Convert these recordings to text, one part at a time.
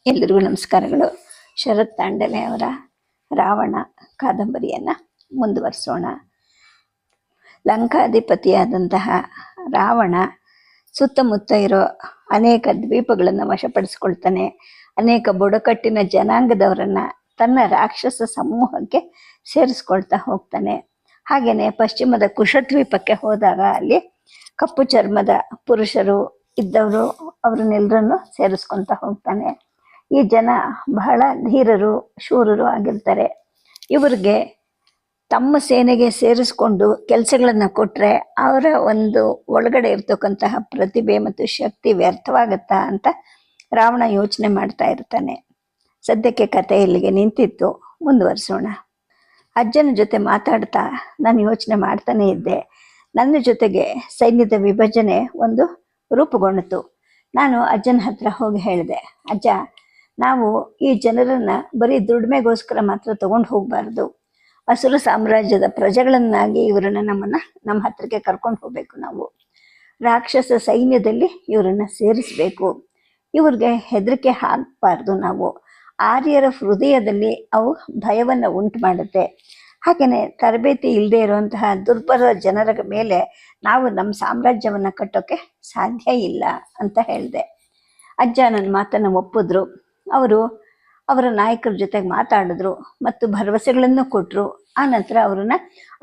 ಎಲ್ರಿಗೂ ನಮಸ್ಕಾರಗಳು. ಶರತ್ ತಾಂಡಲೆ ಅವರ ರಾವಣ ಕಾದಂಬರಿಯನ್ನು ಮುಂದುವರಿಸೋಣ. ಲಂಕಾಧಿಪತಿಯಾದಂತಹ ರಾವಣ ಸುತ್ತಮುತ್ತ ಇರೋ ಅನೇಕ ದ್ವೀಪಗಳನ್ನು ವಶಪಡಿಸ್ಕೊಳ್ತಾನೆ. ಅನೇಕ ಬುಡಕಟ್ಟಿನ ಜನಾಂಗದವರನ್ನು ತನ್ನ ರಾಕ್ಷಸ ಸಮೂಹಕ್ಕೆ ಸೇರಿಸ್ಕೊಳ್ತಾ ಹೋಗ್ತಾನೆ. ಹಾಗೆಯೇ ಪಶ್ಚಿಮದ ಕುಶದ್ವೀಪಕ್ಕೆ ಹೋದಾಗ ಅಲ್ಲಿ ಕಪ್ಪು ಚರ್ಮದ ಪುರುಷರು ಇದ್ದವರು ಅವ್ರನ್ನೆಲ್ಲರನ್ನು ಸೇರಿಸ್ಕೊತ ಹೋಗ್ತಾನೆ. ಈ ಜನ ಬಹಳ ಧೀರರು, ಶೂರರು ಆಗಿರ್ತಾರೆ. ಇವ್ರಿಗೆ ತಮ್ಮ ಸೇನೆಗೆ ಸೇರಿಸ್ಕೊಂಡು ಕೆಲಸಗಳನ್ನು ಕೊಟ್ಟರೆ ಅವರ ಒಂದು ಒಳಗಡೆ ಇರ್ತಕ್ಕಂತಹ ಪ್ರತಿಭೆ ಮತ್ತು ಶಕ್ತಿ ವ್ಯರ್ಥವಾಗತ್ತಾ ಅಂತ ರಾವಣ ಯೋಚನೆ ಮಾಡ್ತಾ ಇರ್ತಾನೆ. ಸದ್ಯಕ್ಕೆ ಕತೆ ಇಲ್ಲಿಗೆ ನಿಂತಿತ್ತು, ಮುಂದುವರಿಸೋಣ. ಅಜ್ಜನ ಜೊತೆ ಮಾತಾಡ್ತಾ ನಾನು ಯೋಚನೆ ಮಾಡ್ತಾನೆ ಇದ್ದೆ. ನನ್ನ ಜೊತೆಗೆ ಸೈನ್ಯದ ವಿಭಜನೆ ಒಂದು ರೂಪುಗೊಂಡಿತು. ನಾನು ಅಜ್ಜನ ಹತ್ರ ಹೋಗಿ ಹೇಳಿದೆ, ಅಜ್ಜ, ನಾವು ಈ ಜನರನ್ನ ಬರೀ ದುಡಿಮೆಗೋಸ್ಕರ ಮಾತ್ರ ತಗೊಂಡು ಹೋಗಬಾರ್ದು. ಅಸುರ ಸಾಮ್ರಾಜ್ಯದ ಪ್ರಜೆಗಳನ್ನಾಗಿ ಇವರನ್ನ ನಮ್ಮ ಹತ್ರಕ್ಕೆ ಕರ್ಕೊಂಡು ಹೋಗ್ಬೇಕು. ನಾವು ರಾಕ್ಷಸ ಸೈನ್ಯದಲ್ಲಿ ಇವರನ್ನ ಸೇರಿಸ್ಬೇಕು. ಇವ್ರಿಗೆ ಹೆದರಿಕೆ ಹಾಕಬಾರ್ದು. ನಾವು ಆರ್ಯರ ಹೃದಯದಲ್ಲಿ ಅವು ಭಯವನ್ನು ಉಂಟು ಮಾಡುತ್ತೆ. ಹಾಗೆಯೇ ತರಬೇತಿ ಇಲ್ಲದೆ ಇರುವಂತಹ ದುರ್ಬಲ ಜನರ ಮೇಲೆ ನಾವು ನಮ್ಮ ಸಾಮ್ರಾಜ್ಯವನ್ನು ಕಟ್ಟೋಕ್ಕೆ ಸಾಧ್ಯ ಇಲ್ಲ ಅಂತ ಹೇಳಿದೆ. ಅಜ್ಜ ನನ್ನ ಮಾತನ್ನು ಒಪ್ಪಿದ್ರು. ಅವರು ಅವರ ನಾಯಕರ ಜೊತೆಗೆ ಮಾತಾಡಿದ್ರು ಮತ್ತು ಭರವಸೆಗಳನ್ನು ಕೊಟ್ಟರು. ಆನಂತರ ಅವರನ್ನ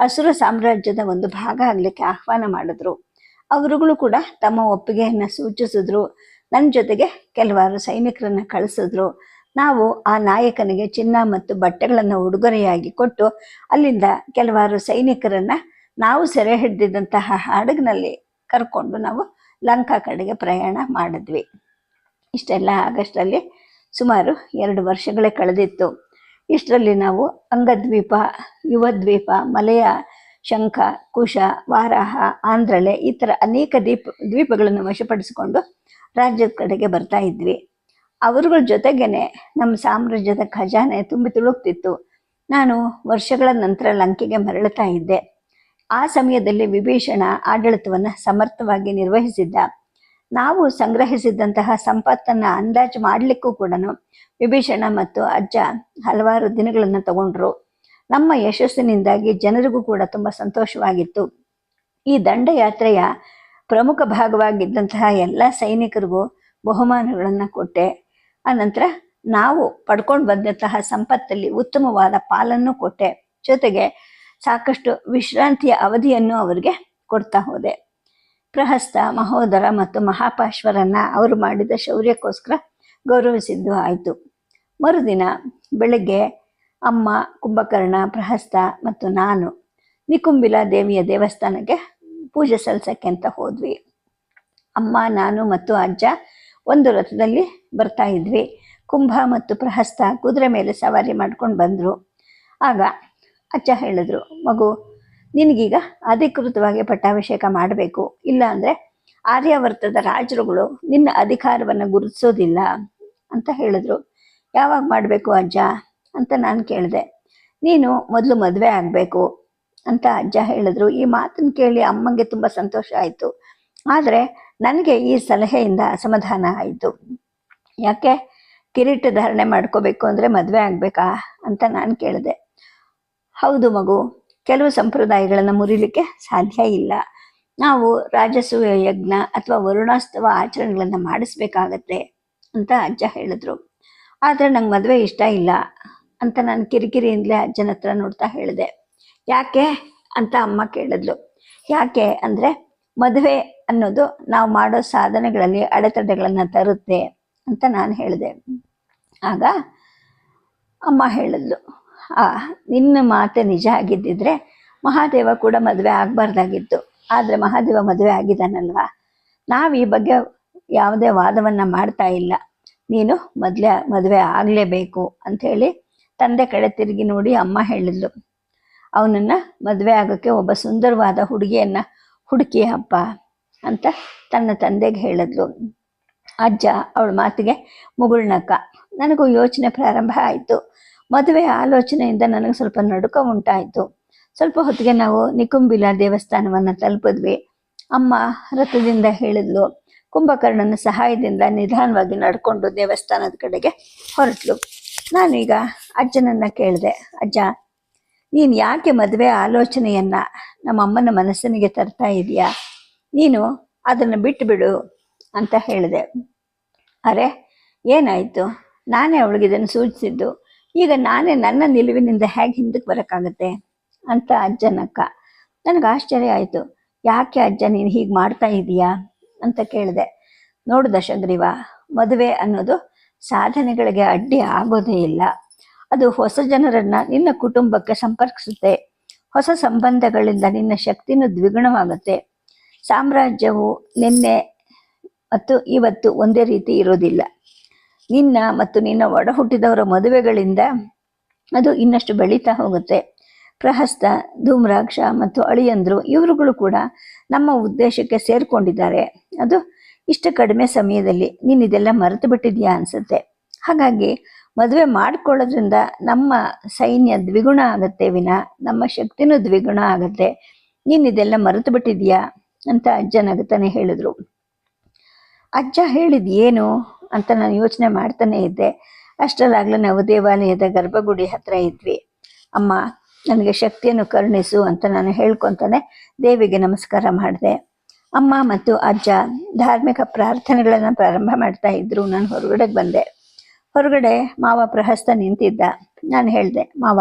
ಅಸುರ ಸಾಮ್ರಾಜ್ಯದ ಒಂದು ಭಾಗ ಆಗಲಿಕ್ಕೆ ಆಹ್ವಾನ ಮಾಡಿದ್ರು. ಅವರುಗಳು ಕೂಡ ತಮ್ಮ ಒಪ್ಪಿಗೆಯನ್ನು ಸೂಚಿಸಿದ್ರು. ನನ್ನ ಜೊತೆಗೆ ಕೆಲವಾರು ಸೈನಿಕರನ್ನು ಕಳಿಸಿದ್ರು. ನಾವು ಆ ನಾಯಕನಿಗೆ ಚಿನ್ನ ಮತ್ತು ಬಟ್ಟೆಗಳನ್ನು ಉಡುಗೊರೆಯಾಗಿ ಕೊಟ್ಟು ಅಲ್ಲಿಂದ ಕೆಲವಾರು ಸೈನಿಕರನ್ನು ನಾವು ಸೆರೆ ಹಿಡಿದಿದ್ದಂತಹ ಹಡಗಿನಲ್ಲಿ ಕರ್ಕೊಂಡು ನಾವು ಲಂಕಾ ಕಡೆಗೆ ಪ್ರಯಾಣ ಮಾಡಿದ್ವಿ. ಇಷ್ಟೆಲ್ಲ ಆಗಸ್ಟಲ್ಲಿ ಸುಮಾರು 2 ವರ್ಷಗಳೇ ಕಳೆದಿತ್ತು. ಇಷ್ಟರಲ್ಲಿ ನಾವು ಅಂಗದ್ವೀಪ, ಯುವದ್ವೀಪ, ಮಲಯ, ಶಂಖ, ಕುಶ, ವಾರಾಹ, ಆಂಧ್ರಳೆ ಈ ಥರ ಅನೇಕ ದ್ವೀಪಗಳನ್ನು ವಶಪಡಿಸಿಕೊಂಡು ರಾಜ್ಯದ ಕಡೆಗೆ ಬರ್ತಾ ಇದ್ವಿ. ಅವರುಗಳ ಜೊತೆಗೇನೆ ನಮ್ಮ ಸಾಮ್ರಾಜ್ಯದ ಖಜಾನೆ ತುಂಬಿ ತುಳುಕ್ತಿತ್ತು. ನಾನು ವರ್ಷಗಳ ನಂತರ ಲಂಕೆಗೆ ಮರಳುತ್ತಾ ಇದ್ದೆ. ಆ ಸಮಯದಲ್ಲಿ ವಿಭೀಷಣ ಆಡಳಿತವನ್ನು ಸಮರ್ಥವಾಗಿ ನಿರ್ವಹಿಸಿದ್ದ. ನಾವು ಸಂಗ್ರಹಿಸಿದ್ದಂತಹ ಸಂಪತ್ತನ್ನು ಅಂದಾಜು ಮಾಡಲಿಕ್ಕೂ ಕೂಡ ವಿಭೀಷಣ ಮತ್ತು ಅಜ್ಜ ಹಲವಾರು ದಿನಗಳನ್ನು ತಗೊಂಡ್ರು. ನಮ್ಮ ಯಶಸ್ಸಿನಿಂದಾಗಿ ಜನರಿಗೂ ಕೂಡ ತುಂಬ ಸಂತೋಷವಾಗಿತ್ತು. ಈ ದಂಡಯಾತ್ರೆಯ ಪ್ರಮುಖ ಭಾಗವಾಗಿದ್ದಂತಹ ಎಲ್ಲ ಸೈನಿಕರಿಗೂ ಬಹುಮಾನಗಳನ್ನು ಕೊಟ್ಟೆ. ಆನಂತರ ನಾವು ಪಡ್ಕೊಂಡು ಬಂದಂತಹ ಸಂಪತ್ತಲ್ಲಿ ಉತ್ತಮವಾದ ಪಾಲನ್ನು ಕೊಟ್ಟೆ. ಜೊತೆಗೆ ಸಾಕಷ್ಟು ವಿಶ್ರಾಂತಿಯ ಅವಧಿಯನ್ನು ಅವರಿಗೆ ಕೊಡ್ತಾ ಹೋದೆ. ಪ್ರಹಸ್ತ, ಮಹೋದರ ಮತ್ತು ಮಹಾಪಾಶ್ವರನ್ನ ಅವರು ಮಾಡಿದ ಶೌರ್ಯಕ್ಕೋಸ್ಕರ ಗೌರವಿಸಿದ್ದು ಆಯಿತು. ಮರುದಿನ ಬೆಳಗ್ಗೆ ಅಮ್ಮ, ಕುಂಭಕರ್ಣ, ಪ್ರಹಸ್ತ ಮತ್ತು ನಾನು ನಿಕುಂಬಿಲಾ ದೇವಿಯ ದೇವಸ್ಥಾನಕ್ಕೆ ಪೂಜೆ ಸಲ್ಲಿಸೋಕ್ಕೆ ಅಂತ ಹೋದ್ವಿ. ಅಮ್ಮ, ನಾನು ಮತ್ತು ಅಜ್ಜ ಒಂದು ರಥದಲ್ಲಿ ಬರ್ತಾ ಇದ್ವಿ. ಕುಂಭ ಮತ್ತು ಪ್ರಹಸ್ತ ಕುದುರೆ ಮೇಲೆ ಸವಾರಿ ಮಾಡ್ಕೊಂಡು ಬಂದರು. ಆಗ ಅಜ್ಜ ಹೇಳಿದ್ರು, ಮಗು, ನಿನಗೀಗ ಅಧಿಕೃತವಾಗಿ ಪಟ್ಟಾಭಿಷೇಕ ಮಾಡಬೇಕು, ಇಲ್ಲ ಅಂದರೆ ಆರ್ಯಾವರ್ತದ ರಾಜರುಗಳು ನಿನ್ನ ಅಧಿಕಾರವನ್ನು ಗುರುತಿಸೋದಿಲ್ಲ ಅಂತ ಹೇಳಿದ್ರು. ಯಾವಾಗ ಮಾಡಬೇಕು ಅಜ್ಜ ಅಂತ ನಾನು ಕೇಳಿದೆ. ನೀನು ಮೊದಲು ಮದುವೆ ಆಗಬೇಕು ಅಂತ ಅಜ್ಜ ಹೇಳಿದ್ರು. ಈ ಮಾತನ್ನು ಕೇಳಿ ಅಮ್ಮಂಗೆ ತುಂಬ ಸಂತೋಷ ಆಯಿತು. ಆದರೆ ನನಗೆ ಈ ಸಲಹೆಯಿಂದ ಅಸಮಾಧಾನ ಆಯಿತು. ಯಾಕೆ, ಕಿರೀಟ ಧಾರಣೆ ಮಾಡ್ಕೋಬೇಕು ಅಂದರೆ ಮದುವೆ ಆಗಬೇಕಾ ಅಂತ ನಾನು ಕೇಳಿದೆ. ಹೌದು ಮಗು, ಕೆಲವು ಸಂಪ್ರದಾಯಗಳನ್ನು ಮುರಿಲಿಕ್ಕೆ ಸಾಧ್ಯ ಇಲ್ಲ. ನಾವು ರಾಜಸೂಯ ಯಜ್ಞ ಅಥವಾ ವರುಣಾಸ್ತವ ಆಚರಣೆಗಳನ್ನು ಮಾಡಿಸ್ಬೇಕಾಗತ್ತೆ ಅಂತ ಅಜ್ಜ ಹೇಳಿದ್ರು. ಆದರೆ ನಂಗೆ ಮದುವೆ ಇಷ್ಟ ಇಲ್ಲ ಅಂತ ನಾನು ಕಿರಿಕಿರಿಯಿಂದಲೇ ಅಜ್ಜನ ಹತ್ರ ನೋಡ್ತಾ ಹೇಳಿದೆ. ಯಾಕೆ ಅಂತ ಅಮ್ಮ ಕೇಳಿದ್ಲು. ಯಾಕೆ ಅಂದರೆ ಮದುವೆ ಅನ್ನೋದು ನಾವು ಮಾಡೋ ಸಾಧನೆಗಳಲ್ಲಿ ಅಡೆತಡೆಗಳನ್ನು ತರುತ್ತೆ ಅಂತ ನಾನು ಹೇಳಿದೆ. ಆಗ ಅಮ್ಮ ಹೇಳಿದ್ಲು, ನಿನ್ನ ಮಾತೆ ನಿಜ ಆಗಿದ್ದಿದ್ರೆ ಮಹಾದೇವ ಕೂಡ ಮದುವೆ ಆಗಬಾರ್ದಾಗಿತ್ತು. ಆದರೆ ಮಹಾದೇವ ಮದುವೆ ಆಗಿದ್ದಾನಲ್ವಾ. ನಾವು ಈ ಬಗ್ಗೆ ಯಾವುದೇ ವಾದವನ್ನು ಮಾಡ್ತಾ ಇಲ್ಲ. ನೀನು ಮದುವೆ ಆಗಲೇಬೇಕು ಅಂಥೇಳಿ ತಂದೆ ಕಡೆ ತಿರುಗಿ ನೋಡಿ ಅಮ್ಮ ಹೇಳಿದ್ಲು, ಅವನನ್ನು ಮದುವೆ ಆಗೋಕ್ಕೆ ಒಬ್ಬ ಸುಂದರವಾದ ಹುಡುಗಿಯನ್ನು ಹುಡುಕಿ ಅಪ್ಪ ಅಂತ ತನ್ನ ತಂದೆಗೆ ಹೇಳಿದ್ಲು. ಅಜ್ಜ ಅವಳ ಮಾತಿಗೆ ಮುಗುಳ್ನಕ್ಕ. ನನಗೂ ಯೋಚನೆ ಪ್ರಾರಂಭ ಆಯಿತು. ಮದುವೆ ಆಲೋಚನೆಯಿಂದ ನನಗೆ ಸ್ವಲ್ಪ ನಡುಕ ಉಂಟಾಯಿತು. ಸ್ವಲ್ಪ ಹೊತ್ತಿಗೆ ನಾವು ನಿಕುಂಬಿಲಾ ದೇವಸ್ಥಾನವನ್ನು ತಲುಪಿದ್ವಿ. ಅಮ್ಮ ರಥದಿಂದ ಹೇಳಿದ್ಲು, ಕುಂಭಕರ್ಣನ ಸಹಾಯದಿಂದ ನಿಧಾನವಾಗಿ ನಡ್ಕೊಂಡು ದೇವಸ್ಥಾನದ ಕಡೆಗೆ ಹೊರಟ್ಲು. ನಾನೀಗ ಅಜ್ಜನನ್ನ ಕೇಳಿದೆ, ಅಜ್ಜ, ನೀನು ಯಾಕೆ ಮದುವೆ ಆಲೋಚನೆಯನ್ನ ನಮ್ಮ ಅಮ್ಮನ ಮನಸ್ಸಿನಿಗೆ ತರ್ತಾ ಇದೀಯಾ? ನೀನು ಅದನ್ನು ಬಿಟ್ಟು ಬಿಡು ಅಂತ ಹೇಳಿದೆ. ಅರೆ, ಏನಾಯಿತು? ನಾನೇ ಅವಳಿಗೆ ಇದನ್ನು ಸೂಚಿಸಿದ್ದು. ಈಗ ನಾನೇ ನನ್ನ ನಿಲುವಿನಿಂದ ಹೇಗೆ ಹಿಂದಕ್ಕೆ ಬರೋಕ್ಕಾಗತ್ತೆ ಅಂತ ಅಜ್ಜನಕ್ಕ. ನನಗೆ ಆಶ್ಚರ್ಯ ಆಯಿತು. ಯಾಕೆ ಅಜ್ಜ ನೀನು ಹೀಗೆ ಮಾಡ್ತಾ ಇದೀಯಾ ಅಂತ ಕೇಳಿದೆ. ನೋಡು ದಶಗ್ರೀವ, ಮದುವೆ ಅನ್ನೋದು ಸಾಧನೆಗಳಿಗೆ ಅಡ್ಡಿ ಆಗೋದೇ ಇಲ್ಲ. ಅದು ಹೊಸ ಜನರನ್ನ ನಿನ್ನ ಕುಟುಂಬಕ್ಕೆ ಸಂಪರ್ಕಿಸುತ್ತೆ. ಹೊಸ ಸಂಬಂಧಗಳಿಂದ ನಿನ್ನ ಶಕ್ತಿನೂ ದ್ವಿಗುಣವಾಗುತ್ತೆ. ಸಾಮ್ರಾಜ್ಯವು ನಿನ್ನೆ ಮತ್ತು ಇವತ್ತು ಒಂದೇ ರೀತಿ ಇರೋದಿಲ್ಲ. ನಿನ್ನ ಮತ್ತು ನಿನ್ನ ಒಡ ಹುಟ್ಟಿದವರ ಮದುವೆಗಳಿಂದ ಅದು ಇನ್ನಷ್ಟು ಬೆಳೀತಾ ಹೋಗುತ್ತೆ. ಪ್ರಹಸ್ತ, ಧೂಮ್ರಾಕ್ಷ ಮತ್ತು ಅಳಿಯಂದ್ರು ಇವರುಗಳು ಕೂಡ ನಮ್ಮ ಉದ್ದೇಶಕ್ಕೆ ಸೇರ್ಕೊಂಡಿದ್ದಾರೆ. ಅದು ಇಷ್ಟು ಕಡಿಮೆ ಸಮಯದಲ್ಲಿ ನೀನು ಇದೆಲ್ಲ ಮರೆತು ಬಿಟ್ಟಿದ್ಯಾ ಅನ್ಸುತ್ತೆ. ಹಾಗಾಗಿ ಮದುವೆ ಮಾಡ್ಕೊಳ್ಳೋದ್ರಿಂದ ನಮ್ಮ ಸೈನ್ಯ ದ್ವಿಗುಣ ಆಗತ್ತೆ ವಿನ ನಮ್ಮ ಶಕ್ತಿನೂ ದ್ವಿಗುಣ ಆಗತ್ತೆ. ನೀನು ಇದೆಲ್ಲ ಮರೆತು ಬಿಟ್ಟಿದ್ಯಾ ಅಂತ ಅಜ್ಜ ನಗುತ್ತಾನೆ ಹೇಳಿದ್ರು. ಅಜ್ಜ ಹೇಳಿದ್ ಏನು ಅಂತ ನಾನು ಯೋಚನೆ ಮಾಡ್ತಾನೆ ಇದ್ದೆ. ಅಷ್ಟರಲ್ಲಾಗಲೇ ನಾವು ದೇವಾಲಯದ ಗರ್ಭಗುಡಿ ಹತ್ರ ಇದ್ವಿ. ಅಮ್ಮ, ನನಗೆ ಶಕ್ತಿಯನ್ನು ಕರುಣಿಸು ಅಂತ ನಾನು ಹೇಳ್ಕೊತಾನೆ ದೇವಿಗೆ ನಮಸ್ಕಾರ ಮಾಡಿದೆ. ಅಮ್ಮ ಮತ್ತು ಅಜ್ಜ ಧಾರ್ಮಿಕ ಪ್ರಾರ್ಥನೆಗಳನ್ನು ಪ್ರಾರಂಭ ಮಾಡ್ತಾ ಇದ್ರು. ನಾನು ಹೊರಗಡೆಗೆ ಬಂದೆ. ಹೊರಗಡೆ ಮಾವ ಪ್ರಹಸ್ತ ನಿಂತಿದ್ದ. ನಾನು ಹೇಳಿದೆ, ಮಾವ,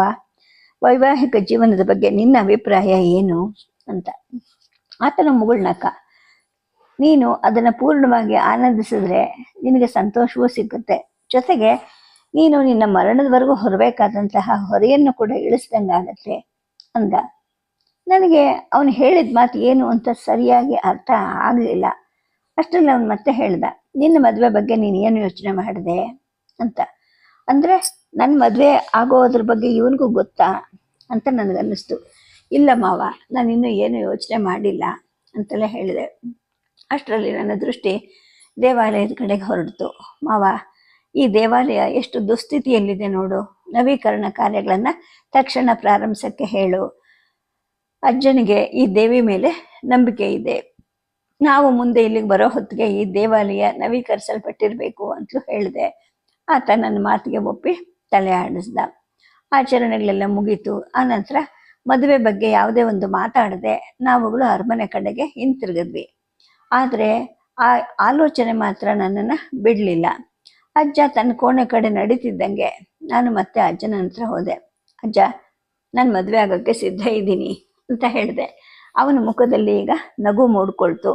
ವೈವಾಹಿಕ ಜೀವನದ ಬಗ್ಗೆ ನಿನ್ನ ಅಭಿಪ್ರಾಯ ಏನು ಅಂತ. ಆತನ ಮುಗುಳ್ನಕ್ಕ. ನೀನು ಅದನ್ನು ಪೂರ್ಣವಾಗಿ ಆನಂದಿಸಿದ್ರೆ ನಿನಗೆ ಸಂತೋಷವೂ ಸಿಗುತ್ತೆ. ಜೊತೆಗೆ ನೀನು ನಿನ್ನ ಮರಣದವರೆಗೂ ಹೊರಬೇಕಾದಂತಹ ಹೊರೆಯನ್ನು ಕೂಡ ಇಳಿಸ್ದಂಗಾಗತ್ತೆ ಅಂದ. ನನಗೆ ಅವನು ಹೇಳಿದ ಮಾತು ಏನು ಅಂತ ಸರಿಯಾಗಿ ಅರ್ಥ ಆಗಲಿಲ್ಲ. ಅಷ್ಟರಲ್ಲಿ ಅವನು ಮತ್ತೆ ಹೇಳ್ದ, ನಿನ್ನ ಮದುವೆ ಬಗ್ಗೆ ನೀನು ಏನು ಯೋಚನೆ ಮಾಡಿದೆ ಅಂತ. ಅಂದರೆ ನನ್ನ ಮದುವೆ ಆಗೋದ್ರ ಬಗ್ಗೆ ಇವನಿಗೂ ಗೊತ್ತಾ ಅಂತ ನನಗನ್ನಿಸ್ತು. ಇಲ್ಲ ಮಾವ, ನಾನು ಇನ್ನೂ ಏನು ಯೋಚನೆ ಮಾಡಿಲ್ಲ ಅಂತಲೇ ಹೇಳಿದೆ. ಅಷ್ಟರಲ್ಲಿ ನನ್ನ ದೃಷ್ಟಿ ದೇವಾಲಯದ ಕಡೆಗೆ ಹೊರಡ್ತು. ಮಾವ, ಈ ದೇವಾಲಯ ಎಷ್ಟು ದುಸ್ಥಿತಿಯಲ್ಲಿದೆ ನೋಡು. ನವೀಕರಣ ಕಾರ್ಯಗಳನ್ನು ತಕ್ಷಣ ಪ್ರಾರಂಭಿಸೋಕ್ಕೆ ಹೇಳು. ಅಜ್ಜನಿಗೆ ಈ ದೇವಿ ಮೇಲೆ ನಂಬಿಕೆ ಇದೆ. ನಾವು ಮುಂದೆ ಇಲ್ಲಿಗೆ ಬರೋ ಹೊತ್ತಿಗೆ ಈ ದೇವಾಲಯ ನವೀಕರಿಸಲ್ಪಟ್ಟಿರಬೇಕು ಅಂತಲೂ ಹೇಳಿದೆ. ಆತ ನನ್ನ ಮಾತಿಗೆ ಒಪ್ಪಿ ತಲೆ ಆಡಿಸ್ದ. ಆಚರಣೆಗಳೆಲ್ಲ ಮುಗೀತು. ಆನಂತರ ಮದುವೆ ಬಗ್ಗೆ ಯಾವುದೇ ಒಂದು ಮಾತಾಡದೆ ನಾವುಗಳು ಅರಮನೆ ಕಡೆಗೆ ಹಿಂತಿರುಗಿದ್ವಿ. ಆದರೆ ಆ ಆಲೋಚನೆ ಮಾತ್ರ ನನ್ನನ್ನು ಬಿಡಲಿಲ್ಲ. ಅಜ್ಜ ತನ್ನ ಕೋಣೆ ಕಡೆ ನಡೀತಿದ್ದಂಗೆ ನಾನು ಮತ್ತೆ ಅಜ್ಜನ ಹತ್ರ ಹೋದೆ. ಅಜ್ಜ, ನಾನು ಮದುವೆ ಆಗೋಕ್ಕೆ ಸಿದ್ಧ ಇದ್ದೀನಿ ಅಂತ ಹೇಳಿದೆ. ಅವನ ಮುಖದಲ್ಲಿ ಈಗ ನಗು ಮೂಡ್ಕೊಳ್ತು.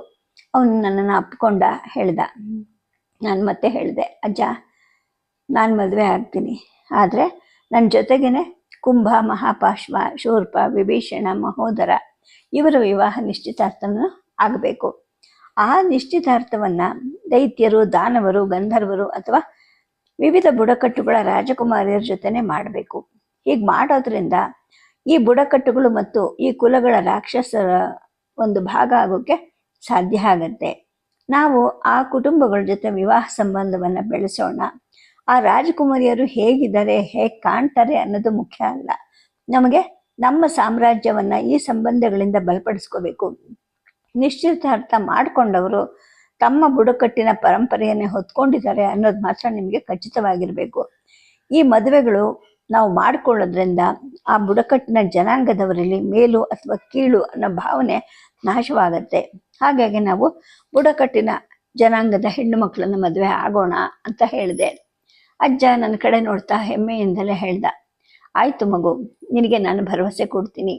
ಅವನು ನನ್ನನ್ನು ಅಪ್ಪಿಕೊಂಡ ಹೇಳ್ದ. ನಾನು ಮತ್ತೆ ಹೇಳಿದೆ, ಅಜ್ಜ, ನಾನು ಮದುವೆ ಆಗ್ತೀನಿ. ಆದರೆ ನನ್ನ ಜೊತೆಗೇನೆ ಕುಂಭ, ಮಹಾಪಾಶ್ವ, ಶೂರ್ಪ, ವಿಭೀಷಣ, ಮಹೋದರ ಇವರ ವಿವಾಹ ನಿಶ್ಚಿತಾರ್ಥನೂ ಆಗಬೇಕು. ಆ ನಿಶ್ಚಿತಾರ್ಥವನ್ನು ದೈತ್ಯರು, ದಾನವರು, ಗಂಧರ್ವರು ಅಥವಾ ವಿವಿಧ ಬುಡಕಟ್ಟುಗಳ ರಾಜಕುಮಾರಿಯರ ಜೊತೆನೆ ಮಾಡಬೇಕು. ಹೀಗೆ ಮಾಡೋದ್ರಿಂದ ಈ ಬುಡಕಟ್ಟುಗಳು ಮತ್ತು ಈ ಕುಲಗಳ ರಾಕ್ಷಸರ ಒಂದು ಭಾಗ ಆಗೋಕ್ಕೆ ಸಾಧ್ಯ ಆಗತ್ತೆ. ನಾವು ಆ ಕುಟುಂಬಗಳ ಜೊತೆ ವಿವಾಹ ಸಂಬಂಧವನ್ನು ಬೆಳೆಸೋಣ. ಆ ರಾಜಕುಮಾರಿಯರು ಹೇಗಿದ್ದಾರೆ, ಹೇಗೆ ಕಾಣ್ತಾರೆ ಅನ್ನೋದು ಮುಖ್ಯ ಅಲ್ಲ. ನಮಗೆ ನಮ್ಮ ಸಾಮ್ರಾಜ್ಯವನ್ನು ಈ ಸಂಬಂಧಗಳಿಂದ ಬಲಪಡಿಸ್ಕೋಬೇಕು. ನಿಶ್ಚಿತಾರ್ಥ ಮಾಡಿಕೊಂಡವರು ತಮ್ಮ ಬುಡಕಟ್ಟಿನ ಪರಂಪರೆಯನ್ನೇ ಹೊತ್ಕೊಂಡಿದ್ದಾರೆ ಅನ್ನೋದು ಮಾತ್ರ ನಿಮಗೆ ಖಚಿತವಾಗಿರಬೇಕು. ಈ ಮದುವೆಗಳು ನಾವು ಮಾಡಿಕೊಳ್ಳೋದ್ರಿಂದ ಆ ಬುಡಕಟ್ಟಿನ ಜನಾಂಗದವರಲ್ಲಿ ಮೇಲು ಅಥವಾ ಕೀಳು ಅನ್ನೋ ಭಾವನೆ ನಾಶವಾಗತ್ತೆ. ಹಾಗಾಗಿ ನಾವು ಬುಡಕಟ್ಟಿನ ಜನಾಂಗದ ಹೆಣ್ಣು ಮಕ್ಕಳನ್ನು ಮದುವೆ ಆಗೋಣ ಅಂತ ಹೇಳಿದೆ. ಅಜ್ಜ ನನ್ನ ಕಡೆ ನೋಡ್ತಾ ಹೆಮ್ಮೆಯಿಂದಲೇ ಹೇಳ್ದ, ಆಯಿತು ಮಗು, ನಿನಗೆ ನಾನು ಭರವಸೆ ಕೊಡ್ತೀನಿ.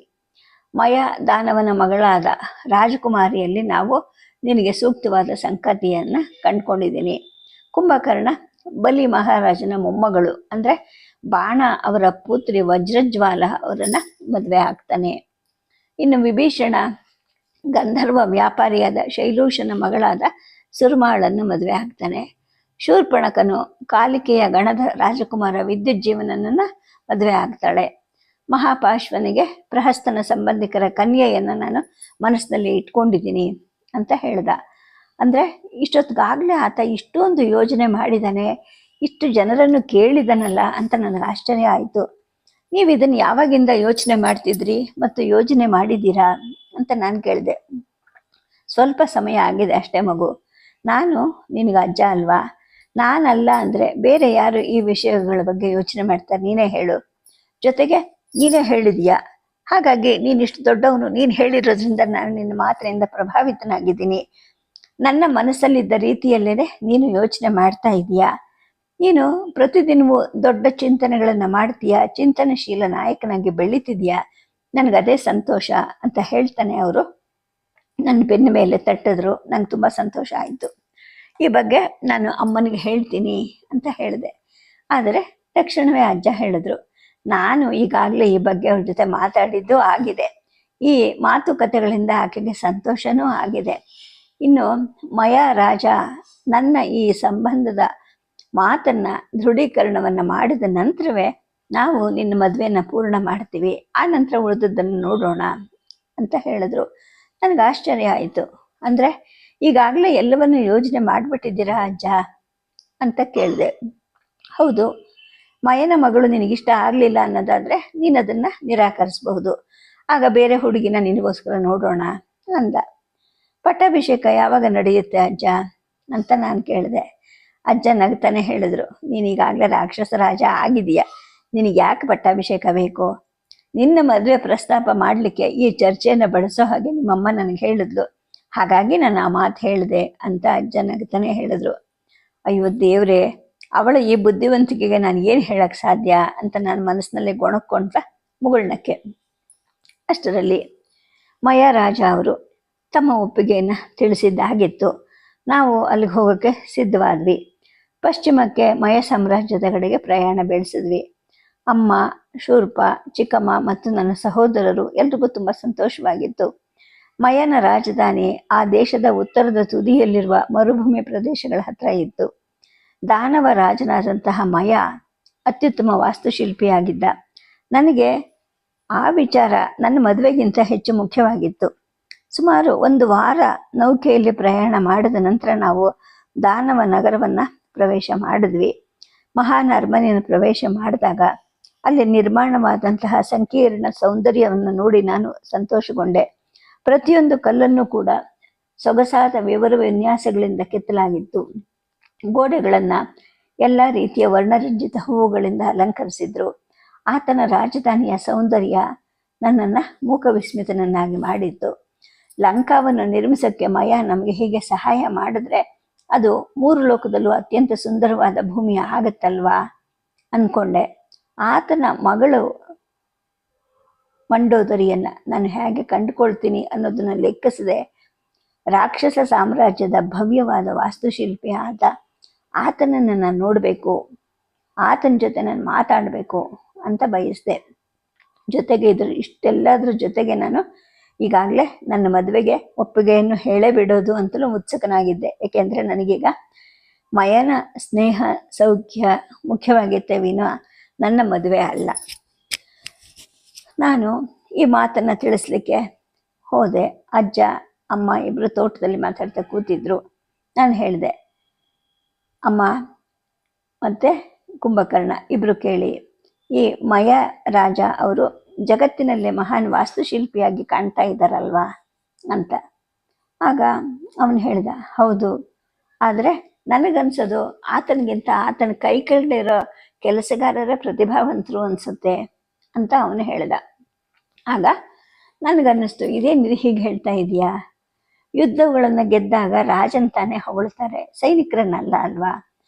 ಮಯ ದಾನವನ ಮಗಳಾದ ರಾಜಕುಮಾರಿಯಲ್ಲಿ ನಾವು ನಿನಗೆ ಸೂಕ್ತವಾದ ಸಂಗತಿಯನ್ನು ಕಂಡುಕೊಂಡಿದ್ದೀನಿ. ಕುಂಭಕರ್ಣ ಬಲಿ ಮಹಾರಾಜನ ಮೊಮ್ಮಗಳು ಅಂದರೆ ಬಾಣ ಅವರ ಪುತ್ರಿ ವಜ್ರಜ್ವಾಲ ಅವರನ್ನು ಮದುವೆ ಆಗ್ತಾನೆ. ಇನ್ನು ವಿಭೀಷಣ ಗಂಧರ್ವ ವ್ಯಾಪಾರಿಯಾದ ಶೈಲೂಷನ ಮಗಳಾದ ಸುರ್ಮಾಳನ್ನು ಮದುವೆ ಆಗ್ತಾನೆ. ಶೂರ್ಪಣಕನು ಕಾಲಿಕೆಯ ಗಣದ ರಾಜಕುಮಾರ ವಿದ್ಯುಜ್ಜೀವನನನ್ನು ಮದುವೆ ಆಗ್ತಾಳೆ. ಮಹಾಪಾಶ್ವನಿಗೆ ಪ್ರಹಸ್ತನ ಸಂಬಂಧಿಕರ ಕನ್ಯೆಯನ್ನು ನಾನು ಮನಸ್ಸಿನಲ್ಲಿ ಇಟ್ಕೊಂಡಿದ್ದೀನಿ ಅಂತ ಹೇಳ್ದ. ಅಂದರೆ ಇಷ್ಟೊತ್ತಿಗಾಗಲೇ ಆತ ಇಷ್ಟೊಂದು ಯೋಜನೆ ಮಾಡಿದ್ದಾನೆ, ಇಷ್ಟು ಜನರನ್ನು ಕೇಳಿದನಲ್ಲ ಅಂತ ನನಗೆ ಆಶ್ಚರ್ಯ ಆಯಿತು. ನೀವು ಇದನ್ನು ಯಾವಾಗಿಂದ ಯೋಚನೆ ಮಾಡ್ತಿದ್ರಿ ಮತ್ತು ಯೋಜನೆ ಮಾಡಿದ್ದೀರಾ ಅಂತ ನಾನು ಕೇಳಿದೆ. ಸ್ವಲ್ಪ ಸಮಯ ಆಗಿದೆ ಅಷ್ಟೇ ಮಗು. ನಾನು ನಿನಗೆ ಅಜ್ಜ ಅಲ್ವಾ? ನಾನಲ್ಲ ಅಂದರೆ ಬೇರೆ ಯಾರು ಈ ವಿಷಯಗಳ ಬಗ್ಗೆ ಯೋಚನೆ ಮಾಡ್ತಾರೆ? ನೀನೇ ಹೇಳು. ಜೊತೆಗೆ ನೀನೇ ಹೇಳಿದೀಯಾ, ಹಾಗಾಗಿ ನೀನಿಷ್ಟು ದೊಡ್ಡವನು, ನೀನು ಹೇಳಿರೋದ್ರಿಂದ ನಾನು ನಿನ್ನ ಮಾತಿನಿಂದ ಪ್ರಭಾವಿತನಾಗಿದ್ದೀನಿ. ನನ್ನ ಮನಸ್ಸಲ್ಲಿದ್ದ ರೀತಿಯಲ್ಲೇ ನೀನು ಯೋಚನೆ ಮಾಡ್ತಾ ಇದೀಯಾ. ನೀನು ಪ್ರತಿದಿನವೂ ದೊಡ್ಡ ಚಿಂತನೆಗಳನ್ನು ಮಾಡ್ತೀಯಾ, ಚಿಂತನಶೀಲ ನಾಯಕನಾಗಿ ಬೆಳೀತಿದ್ಯಾ. ನನಗದೇ ಸಂತೋಷ ಅಂತ ಹೇಳ್ತಾನೆ ಅವರು ನನ್ನ ಬೆನ್ನ ಮೇಲೆ ತಟ್ಟಿದ್ರು. ನಂಗೆ ತುಂಬ ಸಂತೋಷ ಆಯಿತು. ಈ ಬಗ್ಗೆ ನಾನು ಅಮ್ಮನಿಗೆ ಹೇಳ್ತೀನಿ ಅಂತ ಹೇಳಿದೆ. ಆದರೆ ತಕ್ಷಣವೇ ಅಜ್ಜ ಹೇಳಿದ್ರು, ನಾನು ಈಗಾಗಲೇ ಈ ಬಗ್ಗೆ ಅವ್ರ ಜೊತೆ ಮಾತಾಡಿದ್ದು ಆಗಿದೆ. ಈ ಮಾತುಕತೆಗಳಿಂದ ಆಕೆಗೆ ಸಂತೋಷನೂ ಆಗಿದೆ. ಇನ್ನು ಮಯ ರಾಜ ನನ್ನ ಈ ಸಂಬಂಧದ ಮಾತನ್ನು ದೃಢೀಕರಣವನ್ನು ಮಾಡಿದ ನಂತರವೇ ನಾವು ನಿನ್ನ ಮದುವೆನ ಪೂರ್ಣ ಮಾಡ್ತೀವಿ, ಆ ನಂತರ ಉಳಿದದ್ದನ್ನು ನೋಡೋಣ ಅಂತ ಹೇಳಿದ್ರು. ನನಗೆ ಆಶ್ಚರ್ಯ ಆಯಿತು. ಅಂದರೆ ಈಗಾಗಲೇ ಎಲ್ಲವನ್ನು ಯೋಜನೆ ಮಾಡಿಬಿಟ್ಟಿದ್ದೀರಾ ಅಜ್ಜ ಅಂತ ಕೇಳಿದೆ. ಹೌದು, ಮಯನ ಮಗಳು ನಿನಗಿಷ್ಟ ಆಗಲಿಲ್ಲ ಅನ್ನೋದಾದರೆ ನೀನು ಅದನ್ನು ನಿರಾಕರಿಸಬಹುದು, ಆಗ ಬೇರೆ ಹುಡುಗಿನ ನಿನಗೋಸ್ಕರ ನೋಡೋಣ ಅಂದ. ಪಟ್ಟಾಭಿಷೇಕ ಯಾವಾಗ ನಡೆಯುತ್ತೆ ಅಜ್ಜ ಅಂತ ನಾನು ಕೇಳಿದೆ. ಅಜ್ಜ ನಗ್ತಾನೆ ಹೇಳಿದ್ರು, ನೀನೀಗಾಗಲೇ ರಾಕ್ಷಸ ರಾಜ ಆಗಿದೆಯಾ, ನಿನಗೆ ಯಾಕೆ ಪಟ್ಟಾಭಿಷೇಕ ಬೇಕು? ನಿನ್ನ ಮದುವೆ ಪ್ರಸ್ತಾಪ ಮಾಡಲಿಕ್ಕೆ ಈ ಚರ್ಚೆಯನ್ನು ಬಳಸೋ ಹಾಗೆ ನಿಮ್ಮಮ್ಮ ನನಗೆ ಹೇಳಿದ್ಲು, ಹಾಗಾಗಿ ನಾನು ಆ ಮಾತು ಹೇಳಿದೆ ಅಂತ ಅಜ್ಜ ನಗ್ತಾನೆ ಹೇಳಿದ್ರು. ಅಯ್ಯೋ ದೇವ್ರೇ, ಅವಳ ಈ ಬುದ್ಧಿವಂತಿಕೆಗೆ ನಾನು ಏನು ಹೇಳಕ್ಕೆ ಸಾಧ್ಯ ಅಂತ ನಾನು ಮನಸ್ಸಿನಲ್ಲಿ ಗೊಣಕ್ಕೊಂಡ್ರ ಮುಗುಳ್ನಕ್ಕೆ. ಅಷ್ಟರಲ್ಲಿ ಮಯ ರಾಜ ಅವರು ತಮ್ಮ ಒಪ್ಪಿಗೆಯನ್ನು ತಿಳಿಸಿದ್ದಾಗಿತ್ತು. ನಾವು ಅಲ್ಲಿಗೆ ಹೋಗೋಕ್ಕೆ ಸಿದ್ಧವಾದ್ವಿ. ಪಶ್ಚಿಮಕ್ಕೆ ಮಯ ಸಾಮ್ರಾಜ್ಯದ ಕಡೆಗೆ ಪ್ರಯಾಣ ಬೆಳೆಸಿದ್ವಿ. ಅಮ್ಮ, ಶೂರ್ಪ, ಚಿಕ್ಕಮ್ಮ ಮತ್ತು ನನ್ನ ಸಹೋದರರು ಎಲ್ರಿಗೂ ತುಂಬ ಸಂತೋಷವಾಗಿತ್ತು. ಮಯನ ರಾಜಧಾನಿ ಆ ದೇಶದ ಉತ್ತರದ ತುದಿಯಲ್ಲಿರುವ ಮರುಭೂಮಿ ಪ್ರದೇಶಗಳ ಹತ್ರ ಇತ್ತು. ದಾನವ ರಾಜನಾದಂತಹ ಮಯ ಅತ್ಯುತ್ತಮ ವಾಸ್ತುಶಿಲ್ಪಿಯಾಗಿದ್ದ. ನನಗೆ ಆ ವಿಚಾರ ನನ್ನ ಮದುವೆಗಿಂತ ಹೆಚ್ಚು ಮುಖ್ಯವಾಗಿತ್ತು. ಸುಮಾರು 1 ವಾರ ನೌಕೆಯಲ್ಲಿ ಪ್ರಯಾಣ ಮಾಡಿದ ನಂತರ ನಾವು ದಾನವ ನಗರವನ್ನು ಪ್ರವೇಶ ಮಾಡಿದ್ವಿ. ಮಹಾನ್ ಅರಮನೆಯನ್ನು ಪ್ರವೇಶ ಮಾಡಿದಾಗ ಅಲ್ಲಿ ನಿರ್ಮಾಣವಾದಂತಹ ಸಂಕೀರ್ಣ ಸೌಂದರ್ಯವನ್ನು ನೋಡಿ ನಾನು ಸಂತೋಷಗೊಂಡೆ. ಪ್ರತಿಯೊಂದು ಕಲ್ಲನ್ನು ಕೂಡ ಸೊಗಸಾದ ವಿವರ ವಿನ್ಯಾಸಗಳಿಂದ ಕೆತ್ತಲಾಗಿತ್ತು. ಗೋಡೆಗಳನ್ನು ಎಲ್ಲ ರೀತಿಯ ವರ್ಣರಂಜಿತ ಹೂವುಗಳಿಂದ ಅಲಂಕರಿಸಿದ್ರು. ಆತನ ರಾಜಧಾನಿಯ ಸೌಂದರ್ಯ ನನ್ನನ್ನು ಮೂಕವಿಸ್ಮಿತನನ್ನಾಗಿ ಮಾಡಿತ್ತು. ಲಂಕಾವನ್ನು ನಿರ್ಮಿಸೋಕ್ಕೆ ಮಯ ನಮಗೆ ಹೀಗೆ ಸಹಾಯ ಮಾಡಿದ್ರೆ ಅದು 3 ಲೋಕದಲ್ಲೂ ಅತ್ಯಂತ ಸುಂದರವಾದ ಭೂಮಿ ಆಗತ್ತಲ್ವಾ ಅಂದ್ಕೊಂಡೆ. ಆತನ ಮಗಳು ಮಂಡೋದರಿಯನ್ನು ನಾನು ಹೇಗೆ ಕಂಡುಕೊಳ್ತೀನಿ ಅನ್ನೋದನ್ನು ಲೆಕ್ಕಿಸದೆ ರಾಕ್ಷಸ ಸಾಮ್ರಾಜ್ಯದ ಭವ್ಯವಾದ ವಾಸ್ತುಶಿಲ್ಪಿ ಆತನನ್ನು ನಾನು ನೋಡಬೇಕು, ಆತನ ಜೊತೆ ನಾನು ಮಾತಾಡಬೇಕು ಅಂತ ಬಯಸಿದೆ. ಜೊತೆಗೆ ಇಷ್ಟೆಲ್ಲದ್ರ ಜೊತೆಗೆ ನಾನು ಈಗಾಗಲೇ ನನ್ನ ಮದುವೆಗೆ ಒಪ್ಪಿಗೆಯನ್ನು ಹೇಳೇ ಬಿಡೋದು ಅಂತಲೂ ಉತ್ಸುಕನಾಗಿದ್ದೆ. ಏಕೆಂದರೆ ನನಗೀಗ ಮಯನ ಸ್ನೇಹ ಸೌಖ್ಯ ಮುಖ್ಯವಾಗಿತ್ತೆ ವಿನಃ ನನ್ನ ಮದುವೆ ಅಲ್ಲ. ನಾನು ಈ ಮಾತನ್ನು ತಿಳಿಸ್ಲಿಕ್ಕೆ ಹೋದೆ. ಅಜ್ಜ ಅಮ್ಮ ಇಬ್ಬರು ತೋಟದಲ್ಲಿ ಮಾತಾಡ್ತಾ ಕೂತಿದ್ರು. ನಾನು ಹೇಳಿದೆ, ಅಮ್ಮ ಮತ್ತು ಕುಂಭಕರ್ಣ ಇಬ್ಬರು ಕೇಳಿ, ಈ ಮಯ ರಾಜ ಅವರು ಜಗತ್ತಿನಲ್ಲೇ ಮಹಾನ್ ವಾಸ್ತುಶಿಲ್ಪಿಯಾಗಿ ಕಾಣ್ತಾ ಇದ್ದಾರಲ್ವಾ ಅಂತ. ಆಗ ಅವನು ಹೇಳ್ದ, ಹೌದು, ಆದರೆ ನನಗನ್ಸೋದು ಆತನಿಗಿಂತ ಆತನ ಕೈ ಕೆಳಗಿರೋ ಕೆಲಸಗಾರರೇ ಪ್ರತಿಭಾವಂತರು ಅನಿಸುತ್ತೆ ಅಂತ ಅವನು ಹೇಳ್ದ. ಆಗ ನನಗನ್ನಿಸ್ತು, ಇದೇನಿದೆ ಹೀಗೆ ಹೇಳ್ತಾ ಇದೆಯಾ? ಯುದ್ಧಗಳನ್ನು ಗೆದ್ದಾಗ ರಾಜನ್ ತಾನೇ ಹೊಗಳ್ತಾರೆ, ಸೈನಿಕರನ್ನಲ್ಲ ಅಲ್ವಾ?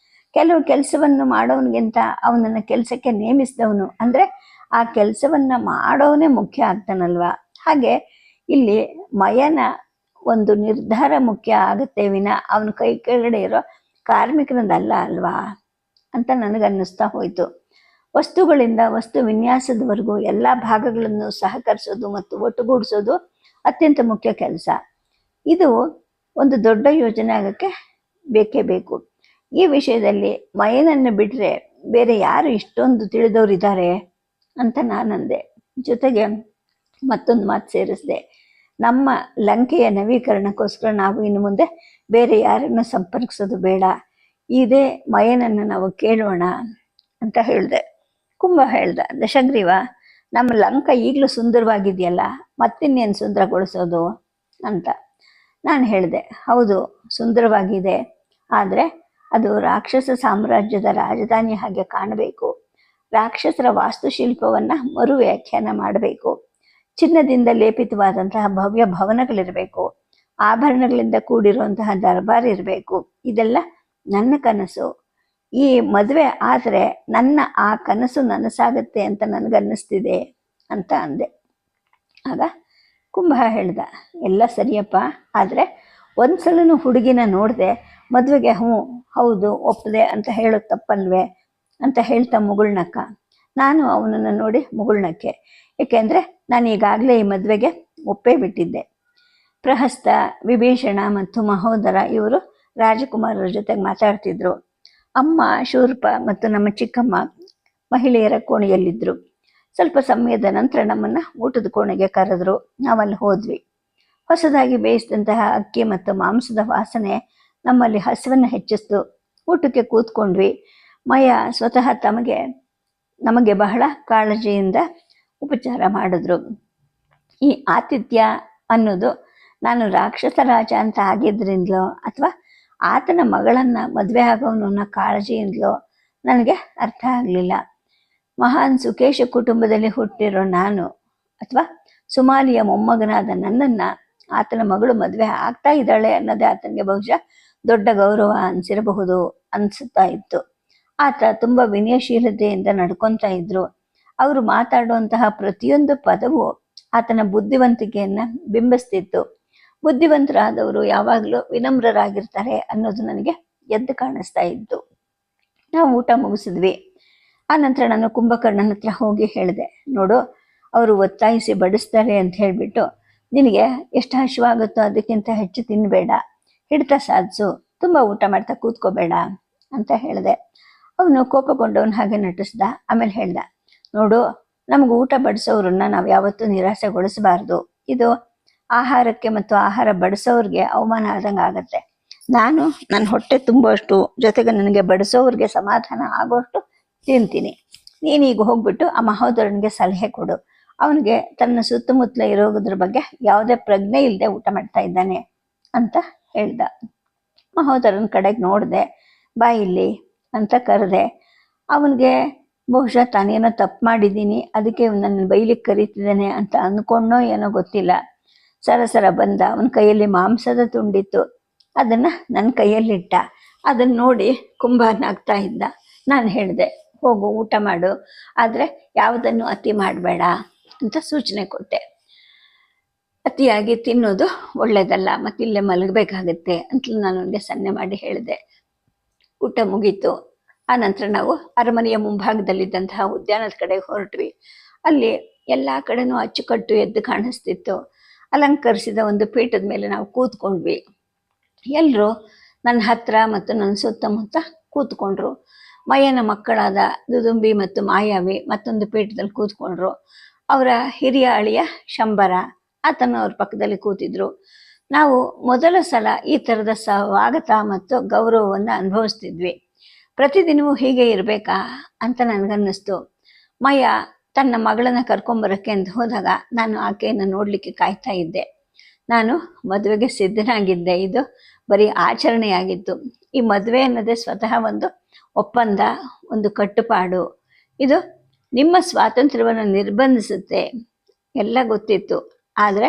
ಕೆಲವು ಕೆಲಸವನ್ನು ಮಾಡೋನಿಗಿಂತ ಅವನನ್ನು ಕೆಲಸಕ್ಕೆ ನೇಮಿಸಿದವನು ಅಂದರೆ ಆ ಕೆಲಸವನ್ನು ಮಾಡೋನೇ ಮುಖ್ಯ ಆಗ್ತಾನಲ್ವ. ಹಾಗೆ ಇಲ್ಲಿ ಮಯನ ಒಂದು ನಿರ್ಧಾರ ಮುಖ್ಯ ಆಗುತ್ತೆ ವಿನ ಅವನ ಕೈ ಕೆಳಗಡೆ ಇರೋ ಕಾರ್ಮಿಕರದಲ್ಲ ಅಲ್ವಾ ಅಂತ ನನಗನ್ನಿಸ್ತಾ ಹೋಯಿತು. ವಸ್ತುಗಳಿಂದ ವಸ್ತು ವಿನ್ಯಾಸದವರೆಗೂ ಎಲ್ಲ ಭಾಗಗಳನ್ನು ಸಹಕರಿಸೋದು ಮತ್ತು ಒಟ್ಟುಗೂಡಿಸೋದು ಅತ್ಯಂತ ಮುಖ್ಯ ಕೆಲಸ. ಇದು ಒಂದು ದೊಡ್ಡ ಯೋಜನೆ ಆಗೋಕ್ಕೆ ಬೇಕೇ ಬೇಕು. ಈ ವಿಷಯದಲ್ಲಿ ಮಯನನ್ನು ಬಿಟ್ಟರೆ ಬೇರೆ ಯಾರು ಇಷ್ಟೊಂದು ತಿಳಿದವರಿದ್ದಾರೆ ಅಂತ ನಾನಂದೆ. ಜೊತೆಗೆ ಮತ್ತೊಂದು ಮಾತು ಸೇರಿಸಿದೆ, ನಮ್ಮ ಲಂಕೆಯ ನವೀಕರಣಕ್ಕೋಸ್ಕರ ನಾವು ಇನ್ನು ಮುಂದೆ ಬೇರೆ ಯಾರನ್ನು ಸಂಪರ್ಕಿಸೋದು ಬೇಡ, ಇದೇ ಮಯನನ್ನು ನಾವು ಕೇಳೋಣ ಅಂತ ಹೇಳಿದೆ. ಕುಂಭ ಹೇಳ್ದ, ದಶಗ್ರೀವ, ನಮ್ಮ ಲಂಕ ಈಗಲೂ ಸುಂದರವಾಗಿದೆಯಲ್ಲ, ಮತ್ತಿನ್ನೇನು ಸುಂದರಗೊಳಿಸೋದು ಅಂತ. ನಾನು ಹೇಳಿದೆ, ಹೌದು ಸುಂದರವಾಗಿದೆ, ಆದರೆ ಅದು ರಾಕ್ಷಸ ಸಾಮ್ರಾಜ್ಯದ ರಾಜಧಾನಿ ಹಾಗೆ ಕಾಣಬೇಕು. ರಾಕ್ಷಸರ ವಾಸ್ತುಶಿಲ್ಪವನ್ನು ಮರು ವ್ಯಾಖ್ಯಾನ ಮಾಡಬೇಕು. ಚಿನ್ನದಿಂದ ಲೇಪಿತವಾದಂತಹ ಭವ್ಯ ಭವನಗಳಿರಬೇಕು. ಆಭರಣಗಳಿಂದ ಕೂಡಿರುವಂತಹ ದರ್ಬಾರ್ ಇರಬೇಕು. ಇದೆಲ್ಲ ನನ್ನ ಕನಸು. ಈ ಮದುವೆ ಆದರೆ ನನ್ನ ಆ ಕನಸು ನನಸಾಗತ್ತೆ ಅಂತ ನನಗನ್ನಿಸ್ತಿದೆ ಅಂತ ಅಂದೆ. ಆಗ ಕುಂಭ ಹೇಳ್ದ, ಎಲ್ಲ ಸರಿಯಪ್ಪ, ಆದರೆ ಒಂದ್ಸಲನೂ ಹುಡುಗಿನ ನೋಡಿದೆ ಮದುವೆಗೆ ಹೌದು ಒಪ್ಪದೆ ಅಂತ ಹೇಳೋದು ತಪ್ಪಲ್ವೇ ಅಂತ ಹೇಳ್ತಾ ಮುಗುಳ್ನಕ್ಕ. ನಾನು ಅವನನ್ನು ನೋಡಿ ಮುಗುಳ್ನಕ್ಕೆ. ಏಕೆಂದರೆ ನಾನು ಈಗಾಗಲೇ ಈ ಮದುವೆಗೆ ಒಪ್ಪೇ ಬಿಟ್ಟಿದ್ದೆ. ಪ್ರಹಸ್ತ, ವಿಭೀಷಣ ಮತ್ತು ಮಹೋದರ ಇವರು ರಾಜಕುಮಾರರ ಜೊತೆಗೆ ಮಾತಾಡ್ತಿದ್ರು. ಅಮ್ಮ, ಶೂರ್ಪ ಮತ್ತು ನಮ್ಮ ಚಿಕ್ಕಮ್ಮ ಮಹಿಳೆಯರ ಕೋಣೆಯಲ್ಲಿದ್ದರು. ಸ್ವಲ್ಪ ಸಮಯದ ನಂತರ ನಮ್ಮನ್ನು ಊಟದ ಕೋಣೆಗೆ ಕರೆದ್ರು. ನಾವಲ್ಲಿ ಹೋದ್ವಿ. ಹೊಸದಾಗಿ ಬೇಯಿಸಿದಂತಹ ಅಕ್ಕಿ ಮತ್ತು ಮಾಂಸದ ವಾಸನೆ ನಮ್ಮಲ್ಲಿ ಹಸಿವನ್ನು ಹೆಚ್ಚಿಸ್ತು. ಊಟಕ್ಕೆ ಕೂತ್ಕೊಂಡ್ವಿ. ಮಯ ಸ್ವತಃ ನಮಗೆ ಬಹಳ ಕಾಳಜಿಯಿಂದ ಉಪಚಾರ ಮಾಡಿದ್ರು. ಈ ಆತಿಥ್ಯ ಅನ್ನೋದು ನಾನು ರಾಕ್ಷಸ ರಾಜ ಅಂತ ಆಗಿದ್ರಿಂದಲೋ ಅಥವಾ ಆತನ ಮಗಳನ್ನು ಮದುವೆ ಆಗೋನು ಅನ್ನೋ ಕಾಳಜಿಯಿಂದಲೋ ನನಗೆ ಅರ್ಥ ಆಗಲಿಲ್ಲ. ಮಹಾನ್ ಸುಕೇಶ ಕುಟುಂಬದಲ್ಲಿ ಹುಟ್ಟಿರೋ ನಾನು ಅಥವಾ ಸುಮಾಲಿಯ ಮೊಮ್ಮಗನಾದ ನನ್ನನ್ನು ಆತನ ಮಗಳು ಮದುವೆ ಆಗ್ತಾ ಇದ್ದಾಳೆ ಅನ್ನೋದೇ ಆತನಿಗೆ ಬಹುಶಃ ದೊಡ್ಡ ಗೌರವ ಅನಿಸಿರಬಹುದು ಅನಿಸುತ್ತಾ ಇತ್ತು. ಆತ ತುಂಬ ವಿನಯಶೀಲತೆಯಿಂದ ನಡ್ಕೊತಾ ಇದ್ರು. ಅವರು ಮಾತಾಡುವಂತಹ ಪ್ರತಿಯೊಂದು ಪದವು ಆತನ ಬುದ್ಧಿವಂತಿಕೆಯನ್ನು ಬಿಂಬಿಸ್ತಿತ್ತು. ಬುದ್ಧಿವಂತರಾದವರು ಯಾವಾಗಲೂ ವಿನಮ್ರರಾಗಿರ್ತಾರೆ ಅನ್ನೋದು ನನಗೆ ಎದ್ದು ಕಾಣಿಸ್ತಾ ಇತ್ತು. ನಾವು ಊಟ ಮುಗಿಸಿದ್ವಿ. ಆ ನಂತರ ನಾನು ಕುಂಭಕರ್ಣನ ಹತ್ರ ಹೋಗಿ ಹೇಳಿದೆ, ನೋಡು, ಅವರು ಒತ್ತಾಯಿಸಿ ಬಡಿಸ್ತಾರೆ ಅಂತ ಹೇಳಿಬಿಟ್ಟು ನಿನಗೆ ಎಷ್ಟು ಹಸಿವಾಗುತ್ತೋ ಅದಕ್ಕಿಂತ ಹೆಚ್ಚು ತಿನ್ನಬೇಡ, ಹಿಡಿತ ಸಾಧಿಸು, ತುಂಬ ಊಟ ಮಾಡ್ತಾ ಕೂತ್ಕೋಬೇಡ ಅಂತ ಹೇಳಿದೆ. ಅವನು ಕೋಪಗೊಂಡವನು ಹಾಗೆ ನಟಿಸ್ದ. ಆಮೇಲೆ ಹೇಳ್ದ, ನೋಡು, ನಮ್ಗೆ ಊಟ ಬಡಿಸೋರನ್ನ ನಾವು ಯಾವತ್ತೂ ನಿರಾಸೆಗೊಳಿಸಬಾರ್ದು. ಇದು ಆಹಾರಕ್ಕೆ ಮತ್ತು ಆಹಾರ ಬಡಿಸೋರಿಗೆ ಅವಮಾನ ಆದಂಗೆ ಆಗತ್ತೆ. ನಾನು ನನ್ನ ಹೊಟ್ಟೆ ತುಂಬುವಷ್ಟು, ಜೊತೆಗೆ ನನಗೆ ಬಡಿಸೋರಿಗೆ ಸಮಾಧಾನ ಆಗೋಷ್ಟು ತಿಂತೀನಿ. ನೀನೀಗ ಹೋಗ್ಬಿಟ್ಟು ಆ ಮಹೋದರನಿಗೆ ಸಲಹೆ ಕೊಡು. ಅವನಿಗೆ ತನ್ನ ಸುತ್ತಮುತ್ತಲ ಇರೋದ್ರ ಬಗ್ಗೆ ಯಾವುದೇ ಪ್ರಜ್ಞೆ ಇಲ್ಲದೆ ಊಟ ಮಾಡ್ತಾ ಇದ್ದಾನೆ ಅಂತ ಹೇಳ್ದ. ಮಹೋದರನ ಕಡೆಗೆ ನೋಡಿದೆ. ಬಾ ಇಲ್ಲಿ ಅಂತ ಕರೆದೆ. ಅವನಿಗೆ ಬಹುಶಃ ತಾನೇನೋ ತಪ್ಪು ಮಾಡಿದ್ದೀನಿ, ಅದಕ್ಕೆ ನನ್ನ ಬೈಲಿಕ್ಕೆ ಕರೀತಿದ್ದಾನೆ ಅಂತ ಅಂದ್ಕೊಂಡೋ ಏನೋ ಗೊತ್ತಿಲ್ಲ. ಸರಸರ ಬಂದ. ಅವನ ಕೈಯಲ್ಲಿ ಮಾಂಸದ ತುಂಡಿತ್ತು. ಅದನ್ನು ನನ್ನ ಕೈಯಲ್ಲಿಟ್ಟ. ಅದನ್ನು ನೋಡಿ ಕುಂಭನಾಗ್ತಾ ಇದ್ದ. ನಾನು ಹೇಳಿದೆ, ಹೋಗು ಊಟ ಮಾಡು, ಆದರೆ ಯಾವುದನ್ನು ಅತಿ ಮಾಡಬೇಡ ಅಂತ ಸೂಚನೆ ಕೊಟ್ಟೆ. ಅತಿಯಾಗಿ ತಿನ್ನೋದು ಒಳ್ಳೆಯದಲ್ಲ, ಮತ್ತಿಲ್ಲೇ ಮಲಗಬೇಕಾಗತ್ತೆ ಅಂತ ನಾನು ಅವನಿಗೆ ಸನ್ನೆ ಮಾಡಿ ಹೇಳಿದೆ. ಊಟ ಮುಗೀತು. ಆ ನಂತರ ನಾವು ಅರಮನೆಯ ಮುಂಭಾಗದಲ್ಲಿದ್ದಂತಹ ಉದ್ಯಾನದ ಕಡೆ ಹೊರಟ್ವಿ. ಅಲ್ಲಿ ಎಲ್ಲ ಕಡೆನೂ ಅಚ್ಚುಕಟ್ಟು ಎದ್ದು ಕಾಣಿಸ್ತಿತ್ತು. ಅಲಂಕರಿಸಿದ ಒಂದು ಪೀಠದ ಮೇಲೆ ನಾವು ಕೂತ್ಕೊಂಡ್ವಿ. ಎಲ್ಲರೂ ನನ್ನ ಹತ್ರ ಮತ್ತು ನನ್ನ ಸುತ್ತಮುತ್ತ ಕೂತ್ಕೊಂಡ್ರು. ಮಯ್ಯನ ಮಕ್ಕಳಾದ ದುದುಂಬಿ ಮತ್ತು ಮಾಯಾವಿ ಮತ್ತೊಂದು ಪೀಠದಲ್ಲಿ ಕೂತ್ಕೊಂಡ್ರು. ಅವರ ಹಿರಿಯ ಅಳಿಯ ಶಂಬರ ಆತನ ಅವ್ರ ಪಕ್ಕದಲ್ಲಿ ಕೂತಿದ್ರು. ನಾವು ಮೊದಲ ಸಲ ಈ ಥರದ ಸ್ವಾಗತ ಮತ್ತು ಗೌರವವನ್ನು ಅನುಭವಿಸ್ತಿದ್ವಿ. ಪ್ರತಿದಿನವೂ ಹೀಗೆ ಇರಬೇಕಾ ಅಂತ ನನಗನ್ನಿಸ್ತು. ಮಯ್ಯ ತನ್ನ ಮಗಳನ್ನು ಕರ್ಕೊಂಬರೋಕ್ಕೆ ಅಂತ ಹೋದಾಗ ನಾನು ಆಕೆಯನ್ನು ನೋಡಲಿಕ್ಕೆ ಕಾಯ್ತಾ ಇದ್ದೆ. ನಾನು ಮದುವೆಗೆ ಸಿದ್ಧನಾಗಿದ್ದೆ. ಇದು ಬರೀ ಆಚರಣೆಯಾಗಿತ್ತು. ಈ ಮದುವೆ ಅನ್ನೋದೇ ಸ್ವತಃ ಒಂದು ಒಪ್ಪಂದ, ಒಂದು ಕಟ್ಟುಪಾಡು. ಇದು ನಿಮ್ಮ ಸ್ವಾತಂತ್ರ್ಯವನ್ನು ನಿರ್ಬಂಧಿಸುತ್ತೆ ಎಲ್ಲ ಗೊತ್ತಿತ್ತು. ಆದರೆ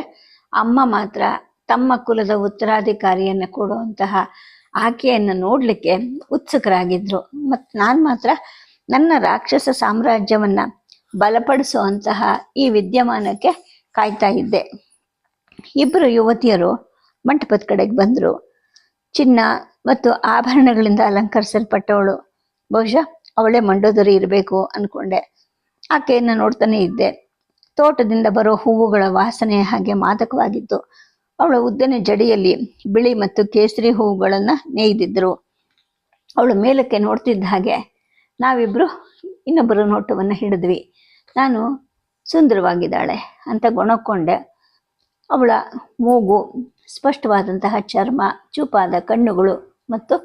ಅಮ್ಮ ಮಾತ್ರ ತಮ್ಮ ಕುಲದ ಉತ್ತರಾಧಿಕಾರಿಯನ್ನು ಕೊಡುವಂತಹ ಆಕೆಯನ್ನು ನೋಡಲಿಕ್ಕೆ ಉತ್ಸುಕರಾಗಿದ್ದರು. ಮತ್ತು ನಾನು ಮಾತ್ರ ನನ್ನ ರಾಕ್ಷಸ ಸಾಮ್ರಾಜ್ಯವನ್ನು ಬಲಪಡಿಸುವಂತಹ ಈ ವಿದ್ಯಮಾನಕ್ಕೆ ಕಾಯ್ತಾ ಇದ್ದೆ. ಇಬ್ಬರು ಯುವತಿಯರು ಮಂಟಪದ ಕಡೆಗೆ ಬಂದರು. ಚಿನ್ನ ಮತ್ತು ಆಭರಣಗಳಿಂದ ಅಲಂಕರಿಸಲ್ಪಟ್ಟವಳು. ಬಹುಶಃ ಅವಳೇ ಮಂಡೋದರಿ ಇರಬೇಕು ಅಂದ್ಕೊಂಡೆ. ಆಕೆಯನ್ನು ನೋಡ್ತಾನೆ ಇದ್ದೆ. ತೋಟದಿಂದ ಬರೋ ಹೂವುಗಳ ವಾಸನೆ ಹಾಗೆ ಮಾದಕವಾಗಿತ್ತು. ಅವಳ ಉದ್ದನೆ ಜಡಿಯಲ್ಲಿ ಬಿಳಿ ಮತ್ತು ಕೇಸರಿ ಹೂವುಗಳನ್ನು ನೇಯ್ದಿದ್ದರು. ಅವಳು ಮೇಲಕ್ಕೆ ನೋಡ್ತಿದ್ದ ಹಾಗೆ ನಾವಿಬ್ಬರು ಇನ್ನೊಬ್ಬರ ನೋಟವನ್ನು ಹಿಡಿದ್ವಿ. ನಾನು ಸುಂದರವಾಗಿದ್ದಾಳೆ ಅಂತ ಗೊಣಕೊಂಡೆ. ಅವಳ ಮೂಗು, ಸ್ಪಷ್ಟವಾದಂತಹ ಚರ್ಮ, ಚೂಪಾದ ಕಣ್ಣುಗಳು ಮತ್ತು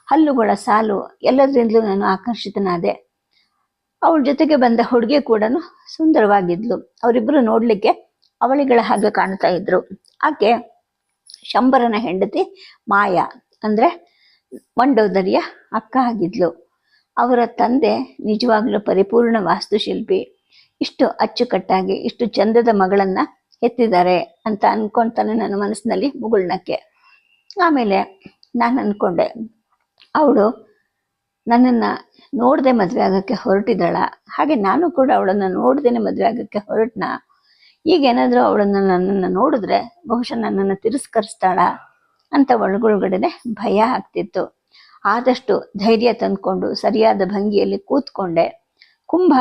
ಹಲ್ಲುಗಳ ಸಾಲು ಎಲ್ಲದರಿಂದಲೂ ನಾನು ಆಕರ್ಷಿತನಾದೆ. ಅವಳ ಜೊತೆಗೆ ಬಂದ ಹುಡುಗಿ ಕೂಡ ಸುಂದರವಾಗಿದ್ಲು. ಅವರಿಬ್ಬರು ನೋಡಲಿಕ್ಕೆ ಅವಳಿಗಳ ಹಾಗೆ ಕಾಣ್ತಾ ಇದ್ರು. ಆಕೆ ಶಂಬರನ ಹೆಂಡತಿ ಮಾಯಾ ಅಂದರೆ ಮಂಡೋದರಿಯ ಅಕ್ಕ ಆಗಿದ್ಲು. ಅವರ ತಂದೆ ನಿಜವಾಗ್ಲೂ ಪರಿಪೂರ್ಣ ವಾಸ್ತುಶಿಲ್ಪಿ. ಇಷ್ಟು ಅಚ್ಚುಕಟ್ಟಾಗಿ ಇಷ್ಟು ಚಂದದ ಮಗಳನ್ನ ಎತ್ತಿದ್ದಾರೆ ಅಂತ ಅನ್ಕೊಳ್ತಾನೆ ನನ್ನ ಮನಸ್ಸಿನಲ್ಲಿ ಮುಗುಳ್ನಕ್ಕೆ. ಆಮೇಲೆ ನಾನು ಅಂದ್ಕೊಂಡೆ, ಅವಳು ನನ್ನನ್ನು ನೋಡದೆ ಮದುವೆ ಆಗೋಕ್ಕೆ ಹೊರಟಿದ್ದಾಳ, ಹಾಗೆ ನಾನು ಕೂಡ ಅವಳನ್ನು ನೋಡ್ದೇನೆ ಮದುವೆ ಆಗೋಕ್ಕೆ ಹೊರಟ್ನ. ಈಗೇನಾದರೂ ಅವಳನ್ನು ನನ್ನನ್ನು ನೋಡಿದ್ರೆ ಬಹುಶಃ ನನ್ನನ್ನು ತಿರಸ್ಕರಿಸ್ತಾಳ ಅಂತ ಒಳಗೊಳಗಡೆ ಭಯ ಆಗ್ತಿತ್ತು. ಆದಷ್ಟು ಧೈರ್ಯ ತಂದ್ಕೊಂಡು ಸರಿಯಾದ ಭಂಗಿಯಲ್ಲಿ ಕೂತ್ಕೊಂಡೆ. ಕುಂಭ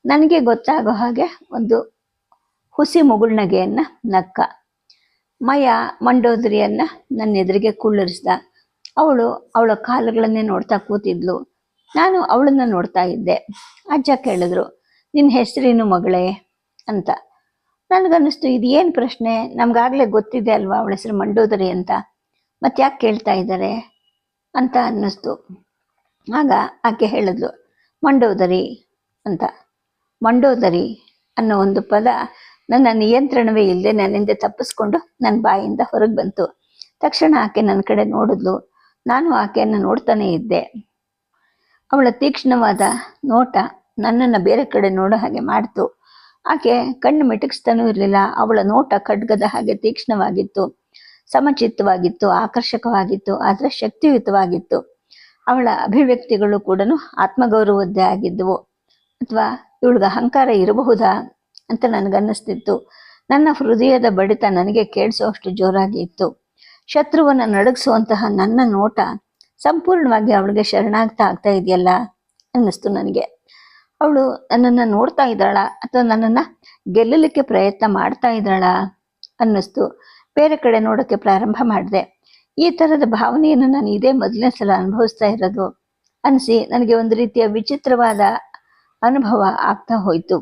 ನನಗೆ ಗೊತ್ತಾಗೋ ಹಾಗೆ ಒಂದು ಹುಸಿ ಮುಗುಳ್ನಗೆಯನ್ನು ನಕ್ಕ. ಮಯ ಮಂಡೋದರಿಯನ್ನು ನನ್ನ ಎದುರಿಗೆ ಕುಳ್ಳರಿಸ್ದ. ಅವಳ ಕಾಲುಗಳನ್ನೇ ನೋಡ್ತಾ ಕೂತಿದ್ಲು. ನಾನು ಅವಳನ್ನ ನೋಡ್ತಾ ಇದ್ದೆ. ಅಜ್ಜ ಕೇಳಿದ್ರು, ನಿನ್ನ ಹೆಸರೇನು ಮಗಳೇ ಅಂತ. ನನಗನ್ನಿಸ್ತು, ಇದು ಏನು ಪ್ರಶ್ನೆ, ನಮ್ಗಾಗಲೇ ಗೊತ್ತಿದೆ ಅಲ್ವಾ ಅವಳ ಹೆಸರು ಮಂಡೋದರಿ ಅಂತ, ಮತ್ತೆ ಯಾಕೆ ಕೇಳ್ತಾ ಇದ್ದಾರೆ ಅಂತ ಅನ್ನಿಸ್ತು. ಆಗ ಆಕೆ ಹೇಳಿದ್ಲು, ಮಂಡೋದರಿ ಅಂತ. ಮಂಡೋದರಿ ಅನ್ನೋ ಒಂದು ಪದ ನನ್ನ ನಿಯಂತ್ರಣವೇ ಇಲ್ಲದೆ ನನ್ನಿಂದ ತಪ್ಪಿಸ್ಕೊಂಡು ನನ್ನ ಬಾಯಿಂದ ಹೊರಗೆ ಬಂತು. ತಕ್ಷಣ ಆಕೆ ನನ್ನ ಕಡೆ ನೋಡಿದ್ಲು. ನಾನು ಆಕೆಯನ್ನು ನೋಡ್ತಾನೆ ಇದ್ದೆ. ಅವಳ ತೀಕ್ಷ್ಣವಾದ ನೋಟ ನನ್ನನ್ನು ಬೇರೆ ಕಡೆ ನೋಡೋ ಹಾಗೆ ಮಾಡ್ತು. ಆಕೆ ಕಣ್ಣು ಮಿಟುಕಿಸ್ತಾನೂ ಇರಲಿಲ್ಲ. ಅವಳ ನೋಟ ಖಡ್ಗದ ಹಾಗೆ ತೀಕ್ಷ್ಣವಾಗಿತ್ತು, ಸಮಚಿತ್ತವಾಗಿತ್ತು, ಆಕರ್ಷಕವಾಗಿತ್ತು, ಆದರೆ ಶಕ್ತಿಯುತವಾಗಿತ್ತು. ಅವಳ ಅಭಿವ್ಯಕ್ತಿಗಳು ಕೂಡ ಆತ್ಮಗೌರವದ್ದೇ ಆಗಿದ್ದವು. ಅಥವಾ ಇವಳಿಗೆ ಅಹಂಕಾರ ಇರಬಹುದಾ ಅಂತ ನನಗನ್ನಿಸ್ತಿತ್ತು. ನನ್ನ ಹೃದಯದ ಬಡಿತ ನನಗೆ ಕೇಳಿಸೋಷ್ಟು ಜೋರಾಗಿ ಇತ್ತು. ಶತ್ರುವನ್ನು ನಡಗಿಸುವಂತಹ ನನ್ನ ನೋಟ ಸಂಪೂರ್ಣವಾಗಿ ಅವಳಿಗೆ ಶರಣಾಗ್ತಾ ಆಗ್ತಾ ಇದೆಯಲ್ಲ ಅನ್ನಿಸ್ತು ನನಗೆ. ಅವಳು ನನ್ನನ್ನು ನೋಡ್ತಾ ಇದ್ದಾಳ ಅಥವಾ ನನ್ನನ್ನು ಗೆಲ್ಲಲಿಕ್ಕೆ ಪ್ರಯತ್ನ ಮಾಡ್ತಾ ಇದ್ದಾಳ ಅನ್ನಿಸ್ತು. ಬೇರೆ ಕಡೆ ನೋಡೋಕ್ಕೆ ಪ್ರಾರಂಭ ಮಾಡಿದೆ. ಈ ಥರದ ಭಾವನೆಯನ್ನು ನಾನು ಇದೇ ಮೊದಲನೇ ಸಲ ಅನುಭವಿಸ್ತಾ ಇರೋದು ಅನಿಸಿ ನನಗೆ ಒಂದು ರೀತಿಯ ವಿಚಿತ್ರವಾದ ಅನುಭವ ಆಗ್ತಾ ಹೋಯಿತು.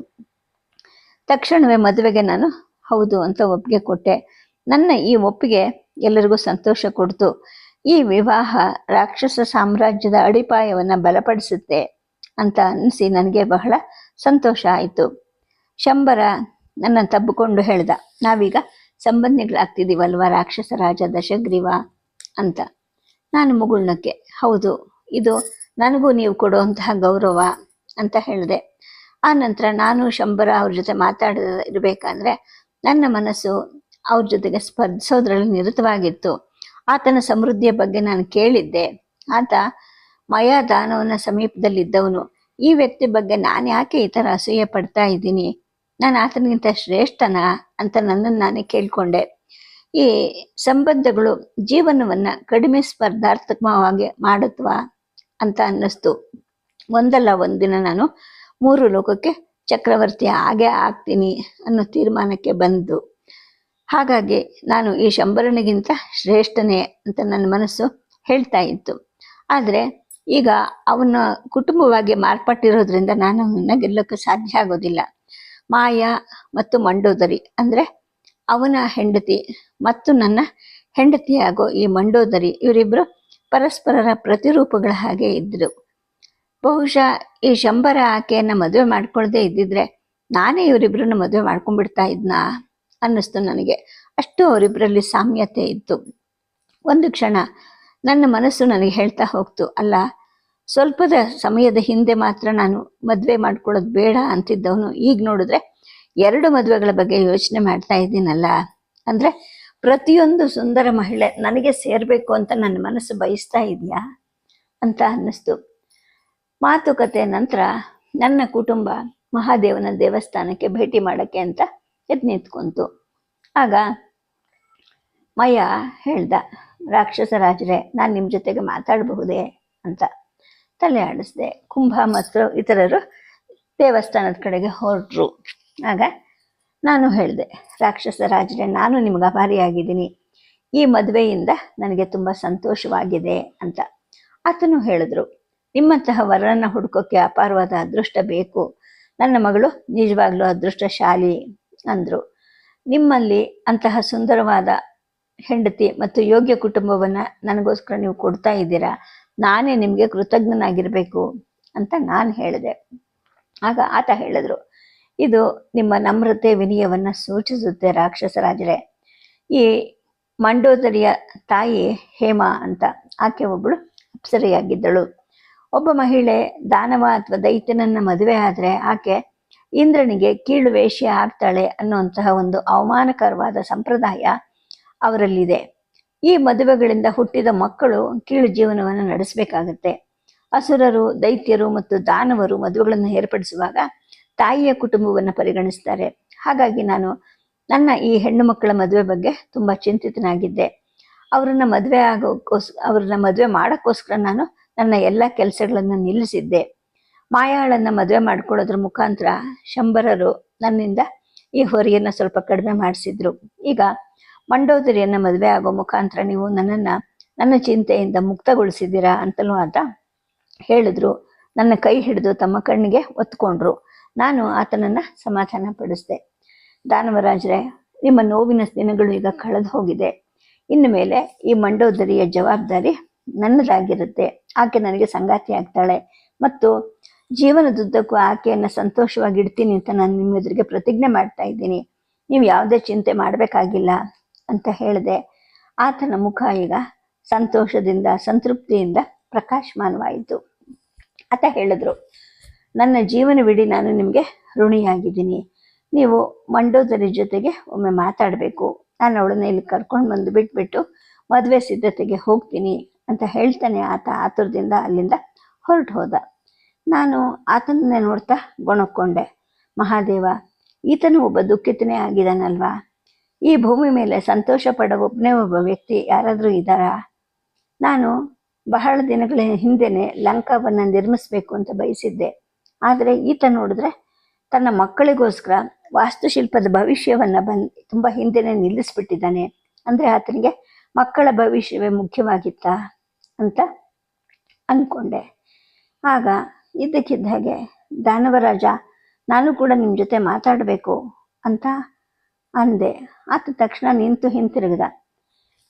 ತಕ್ಷಣವೇ ಮದುವೆಗೆ ನಾನು ಹೌದು ಅಂತ ಒಪ್ಪಿಗೆ ಕೊಟ್ಟೆ. ನನ್ನ ಈ ಒಪ್ಪಿಗೆ ಎಲ್ಲರಿಗೂ ಸಂತೋಷ ಕೊಡ್ತು. ಈ ವಿವಾಹ ರಾಕ್ಷಸ ಸಾಮ್ರಾಜ್ಯದ ಅಡಿಪಾಯವನ್ನು ಬಲಪಡಿಸುತ್ತೆ ಅಂತ ಅನಿಸಿ ನನಗೆ ಬಹಳ ಸಂತೋಷ ಆಯಿತು. ಶಂಬರ ನನ್ನ ತಬ್ಬಿಕೊಂಡು ಹೇಳ್ದ, ನಾವೀಗ ಸಂಬಂಧಿಗಳಾಗ್ತಿದ್ದೀವಲ್ವ ರಾಕ್ಷಸ ರಾಜ ದಶಗ್ರೀವ ಅಂತ. ನಾನು ಮುಗುಳ್ನಕ್ಕೆ, ಹೌದು, ಇದು ನನಗೂ ನೀವು ಕೊಡುವಂತಹ ಗೌರವ ಅಂತ ಹೇಳಿದೆ. ಆ ನಂತರ ನಾನು ಶಂಬರ ಅವ್ರ ಜೊತೆ ಮಾತಾಡಿರಬೇಕಾದ್ರೆ ನನ್ನ ಮನಸ್ಸು ಅವ್ರ ಜೊತೆಗೆ ಸ್ಪರ್ಧಿಸೋದ್ರಲ್ಲಿ ನಿರತವಾಗಿತ್ತು. ಆತನ ಸಮೃದ್ಧಿಯ ಬಗ್ಗೆ ನಾನು ಕೇಳಿದ್ದೆ. ಆತ ಮಯಾದಾನವನ ಸಮೀಪದಲ್ಲಿದ್ದವನು. ಈ ವ್ಯಕ್ತಿ ಬಗ್ಗೆ ನಾನು ಯಾಕೆ ಈ ಥರ ಅಸೂಯೆ ಪಡ್ತಾ ಇದ್ದೀನಿ, ನಾನು ಆತನಿಗಿಂತ ಶ್ರೇಷ್ಠನಾ ಅಂತ ನನ್ನನ್ನು ನಾನೇ ಕೇಳಿಕೊಂಡೆ. ಈ ಸಂಬಂಧಗಳು ಜೀವನವನ್ನು ಕಡಿಮೆ ಸ್ಪರ್ಧಾತ್ಮಕವಾಗಿ ಮಾಡುತ್ತವಾ ಅಂತ ಅನ್ನಿಸ್ತು. ಒಂದಲ್ಲ ಒಂದಿನ ನಾನು 3 ಲೋಕಕ್ಕೆ ಚಕ್ರವರ್ತಿ ಆಗೇ ಆಗ್ತೀನಿ ಅನ್ನೋ ತೀರ್ಮಾನಕ್ಕೆ ಬಂದು, ಹಾಗಾಗಿ ನಾನು ಈ ಶಂಬರನಿಗಿಂತ ಶ್ರೇಷ್ಠನೇ ಅಂತ ನನ್ನ ಮನಸ್ಸು ಹೇಳ್ತಾ ಇತ್ತು. ಆದರೆ ಈಗ ಅವನ ಕುಟುಂಬವಾಗಿ ಮಾರ್ಪಟ್ಟಿರೋದ್ರಿಂದ ನಾನು ಅವನ್ನ ಗೆಲ್ಲೋಕ್ಕೆ ಸಾಧ್ಯ ಆಗೋದಿಲ್ಲ. ಮಾಯಾ ಮತ್ತು ಮಂಡೋದರಿ ಅಂದರೆ ಅವನ ಹೆಂಡತಿ ಮತ್ತು ನನ್ನ ಹೆಂಡತಿಯಾಗೋ ಈ ಮಂಡೋದರಿ, ಇವರಿಬ್ಬರು ಪರಸ್ಪರರ ಪ್ರತಿರೂಪಗಳ ಹಾಗೆ ಇದ್ದರು. ಬಹುಶಃ ಈ ಶಂಬರ ಆಕೆಯನ್ನು ಮದುವೆ ಮಾಡ್ಕೊಳ್ಳದೆ ಇದ್ದಿದ್ರೆ ನಾನೇ ಇವರಿಬ್ಬರನ್ನ ಮದುವೆ ಮಾಡ್ಕೊಂಡ್ಬಿಡ್ತಾ ಇದ್ನಾ ಅನ್ನಿಸ್ತು ನನಗೆ. ಅಷ್ಟು ಅವರಿಬ್ಬರಲ್ಲಿ ಸಾಮ್ಯತೆ ಇತ್ತು. ಒಂದು ಕ್ಷಣ ನನ್ನ ಮನಸ್ಸು ನನಗೆ ಹೇಳ್ತಾ ಹೋಗ್ತು, ಅಲ್ಲ, ಸ್ವಲ್ಪದ ಸಮಯದ ಹಿಂದೆ ಮಾತ್ರ ನಾನು ಮದುವೆ ಮಾಡ್ಕೊಳ್ಳೋದು ಬೇಡ ಅಂತಿದ್ದವನು ಈಗ ನೋಡಿದ್ರೆ 2 ಮದುವೆಗಳ ಬಗ್ಗೆ ಯೋಚನೆ ಮಾಡ್ತಾ ಇದ್ದೀನಲ್ಲ. ಅಂದರೆ ಪ್ರತಿಯೊಂದು ಸುಂದರ ಮಹಿಳೆ ನನಗೆ ಸೇರಬೇಕು ಅಂತ ನನ್ನ ಮನಸ್ಸು ಬಯಸ್ತಾ ಇದೆಯಾ ಅಂತ ಅನ್ನಿಸ್ತು. ಮಾತುಕತೆ ನಂತರ ನನ್ನ ಕುಟುಂಬ ಮಹಾದೇವನ ದೇವಸ್ಥಾನಕ್ಕೆ ಭೇಟಿ ಮಾಡೋಕ್ಕೆ ಅಂತ ಎದ್ದು ನಿಂತ್ಕೊಂತು. ಆಗ ಮಯ ಹೇಳ್ದ, ರಾಕ್ಷಸ ರಾಜರೇ, ನಾನು ನಿಮ್ಮ ಜೊತೆಗೆ ಮಾತಾಡಬಹುದೇ ಅಂತ. ತಲೆ ಆಡಿಸ್ದೆ. ಕುಂಭ ಮತ್ತು ಇತರರು ದೇವಸ್ಥಾನದ ಕಡೆಗೆ ಹೊರಟರು. ಆಗ ನಾನು ಹೇಳಿದೆ, ರಾಕ್ಷಸ ರಾಜರೇ, ನಾನು ನಿಮ್ಗೆ ಅಭಾರಿಯಾಗಿದ್ದೀನಿ. ಈ ಮದುವೆಯಿಂದ ನನಗೆ ತುಂಬ ಸಂತೋಷವಾಗಿದೆ ಅಂತ. ಆತನು ಹೇಳಿದ್ರು, ನಿಮ್ಮಂತಹ ವರನ ಹುಡುಕೋಕ್ಕೆ ಅಪಾರವಾದ ಅದೃಷ್ಟ ಬೇಕು. ನನ್ನ ಮಗಳು ನಿಜವಾಗ್ಲೂ ಅದೃಷ್ಟಶಾಲಿ ಅಂದರು. ನಿಮ್ಮಲ್ಲಿ ಅಂತಹ ಸುಂದರವಾದ ಹೆಂಡತಿ ಮತ್ತು ಯೋಗ್ಯ ಕುಟುಂಬವನ್ನು ನನಗೋಸ್ಕರ ನೀವು ಕೊಡ್ತಾ ಇದ್ದೀರಾ, ನಾನೇ ನಿಮಗೆ ಕೃತಜ್ಞನಾಗಿರಬೇಕು ಅಂತ ನಾನು ಹೇಳಿದೆ. ಆಗ ಆತ ಹೇಳಿದ್ರು, ಇದು ನಿಮ್ಮ ನಮ್ರತೆ ವಿನಯವನ್ನು ಸೂಚಿಸುತ್ತೆ ರಾಕ್ಷಸರಾಜರೇ. ಈ ಮಂಡೋದರಿಯ ತಾಯಿ ಹೇಮ ಅಂತ, ಆಕೆ ಒಬ್ಬಳು ಅಪ್ಸರೆಯಾಗಿದ್ದಳು. ಒಬ್ಬ ಮಹಿಳೆ ದಾನವ ಅಥವಾ ದೈತ್ಯನನ್ನ ಮದುವೆ ಆದ್ರೆ ಆಕೆ ಇಂದ್ರನಿಗೆ ಕೀಳು ವೇಶ್ಯ ಆಗ್ತಾಳೆ ಅನ್ನುವಂತಹ ಒಂದು ಅವಮಾನಕರವಾದ ಸಂಪ್ರದಾಯ ಅವರಲ್ಲಿದೆ. ಈ ಮದುವೆಗಳಿಂದ ಹುಟ್ಟಿದ ಮಕ್ಕಳು ಕೀಳು ಜೀವನವನ್ನು ನಡೆಸಬೇಕಾಗತ್ತೆ. ಅಸುರರು, ದೈತ್ಯರು ಮತ್ತು ದಾನವರು ಮದುವೆಗಳನ್ನು ಏರ್ಪಡಿಸುವಾಗ ತಾಯಿಯ ಕುಟುಂಬವನ್ನು ಪರಿಗಣಿಸ್ತಾರೆ. ಹಾಗಾಗಿ ನಾನು ನನ್ನ ಈ ಹೆಣ್ಣು ಮಕ್ಕಳ ಮದುವೆ ಬಗ್ಗೆ ತುಂಬ ಚಿಂತಿತನಾಗಿದ್ದೆ. ಅವ್ರನ್ನ ಮದುವೆ ಮಾಡೋಕ್ಕೋಸ್ಕರ ನಾನು ನನ್ನ ಎಲ್ಲ ಕೆಲಸಗಳನ್ನು ನಿಲ್ಲಿಸಿದ್ದೆ. ಮಾಯಾಳನ್ನು ಮದುವೆ ಮಾಡ್ಕೊಳ್ಳೋದ್ರ ಮುಖಾಂತರ ಶಂಬರರು ನನ್ನಿಂದ ಈ ಹೊರೆಯನ್ನು ಸ್ವಲ್ಪ ಕಡಿಮೆ ಮಾಡಿಸಿದ್ರು. ಈಗ ಮಂಡೋದರಿಯನ್ನು ಮದುವೆ ಆಗೋ ಮುಖಾಂತರ ನೀವು ನನ್ನ ಚಿಂತೆಯಿಂದ ಮುಕ್ತಗೊಳಿಸಿದ್ದೀರಾ ಅಂತಲೂ ಆತ ಹೇಳಿದ್ರು. ನನ್ನ ಕೈ ಹಿಡಿದು ತಮ್ಮ ಕಣ್ಣಿಗೆ ಒತ್ಕೊಂಡ್ರು. ನಾನು ಆತನನ್ನು ಸಮಾಧಾನ ಪಡಿಸಿದೆ. ದಾನವರಾಜರೇ, ನಿಮ್ಮ ನೋವಿನ ದಿನಗಳು ಈಗ ಕಳೆದು ಹೋಗಿದೆ. ಇನ್ನು ಮೇಲೆ ಈ ಮಂಡೋದರಿಯ ಜವಾಬ್ದಾರಿ ನನ್ನದಾಗಿರುತ್ತೆ. ಆಕೆ ನನಗೆ ಸಂಗಾತಿ ಆಗ್ತಾಳೆ ಮತ್ತು ಜೀವನದುದ್ದಕ್ಕೂ ಆಕೆಯನ್ನು ಸಂತೋಷವಾಗಿ ಇಡ್ತೀನಿ ಅಂತ ನಾನು ನಿಮ್ಮ ಎದುರಿಗೆ ಪ್ರತಿಜ್ಞೆ ಮಾಡ್ತಾ ಇದ್ದೀನಿ. ನೀವು ಯಾವುದೇ ಚಿಂತೆ ಮಾಡಬೇಕಾಗಿಲ್ಲ ಅಂತ ಹೇಳಿದೆ. ಆತನ ಮುಖ ಈಗ ಸಂತೋಷದಿಂದ, ಸಂತೃಪ್ತಿಯಿಂದ ಪ್ರಕಾಶಮಾನವಾಯಿತು. ಆತ ಹೇಳಿದ್ರು, ನನ್ನ ಜೀವನವಿಡೀ ನಾನು ನಿಮಗೆ ಋಣಿಯಾಗಿದ್ದೀನಿ. ನೀವು ಮಂಡೋದರಿ ಜೊತೆಗೆ ಒಮ್ಮೆ ಮಾತಾಡಬೇಕು. ನಾನು ಅವಳನ್ನ ಇಲ್ಲಿ ಕರ್ಕೊಂಡು ಬಂದು ಬಿಟ್ಬಿಟ್ಟು ಮದುವೆ ಸಿದ್ಧತೆಗೆ ಹೋಗ್ತೀನಿ ಅಂತ ಹೇಳ್ತಾನೆ ಆತ ಆತುರದಿಂದ ಅಲ್ಲಿಂದ ಹೊರಟು ಹೋದ. ನಾನು ಆತನನ್ನೇ ನೋಡ್ತಾ ಗೊಣಕ್ಕೊಂಡೆ. ಮಹಾದೇವ, ಈತನು ಒಬ್ಬ ದುಃಖಿತನೇ ಆಗಿದ್ದಾನಲ್ವಾ? ಈ ಭೂಮಿ ಮೇಲೆ ಸಂತೋಷ ಪಡೋ ಒಬ್ಬನೇ ಒಬ್ಬ ವ್ಯಕ್ತಿ ಯಾರಾದರೂ ಇದ್ದಾರಾ? ನಾನು ಬಹಳ ದಿನಗಳ ಹಿಂದೆನೆ ಲಂಕಾವನ್ನು ನಿರ್ಮಿಸಬೇಕು ಅಂತ ಬಯಸಿದ್ದೆ. ಆದರೆ ಈತ ನೋಡಿದ್ರೆ ತನ್ನ ಮಕ್ಕಳಿಗೋಸ್ಕರ ವಾಸ್ತುಶಿಲ್ಪದ ಭವಿಷ್ಯವನ್ನು ತುಂಬ ಹಿಂದೆನೆ ನಿಲ್ಲಿಸ್ಬಿಟ್ಟಿದ್ದಾನೆ. ಅಂದರೆ ಆತನಿಗೆ ಮಕ್ಕಳ ಭವಿಷ್ಯವೇ ಮುಖ್ಯವಾಗಿತ್ತಾ ಅಂತ ಅಂದ್ಕೊಂಡೆ. ಆಗ ಇದ್ದಕ್ಕಿದ್ದ ಹಾಗೆ, ದಾನವರಾಜ, ನಾನು ಕೂಡ ನಿಮ್ಮ ಜೊತೆ ಮಾತಾಡಬೇಕು ಅಂತ ಅಂದೆ. ಆತ ತಕ್ಷಣ ನಿಂತು ಹಿಂತಿರುಗಿದ.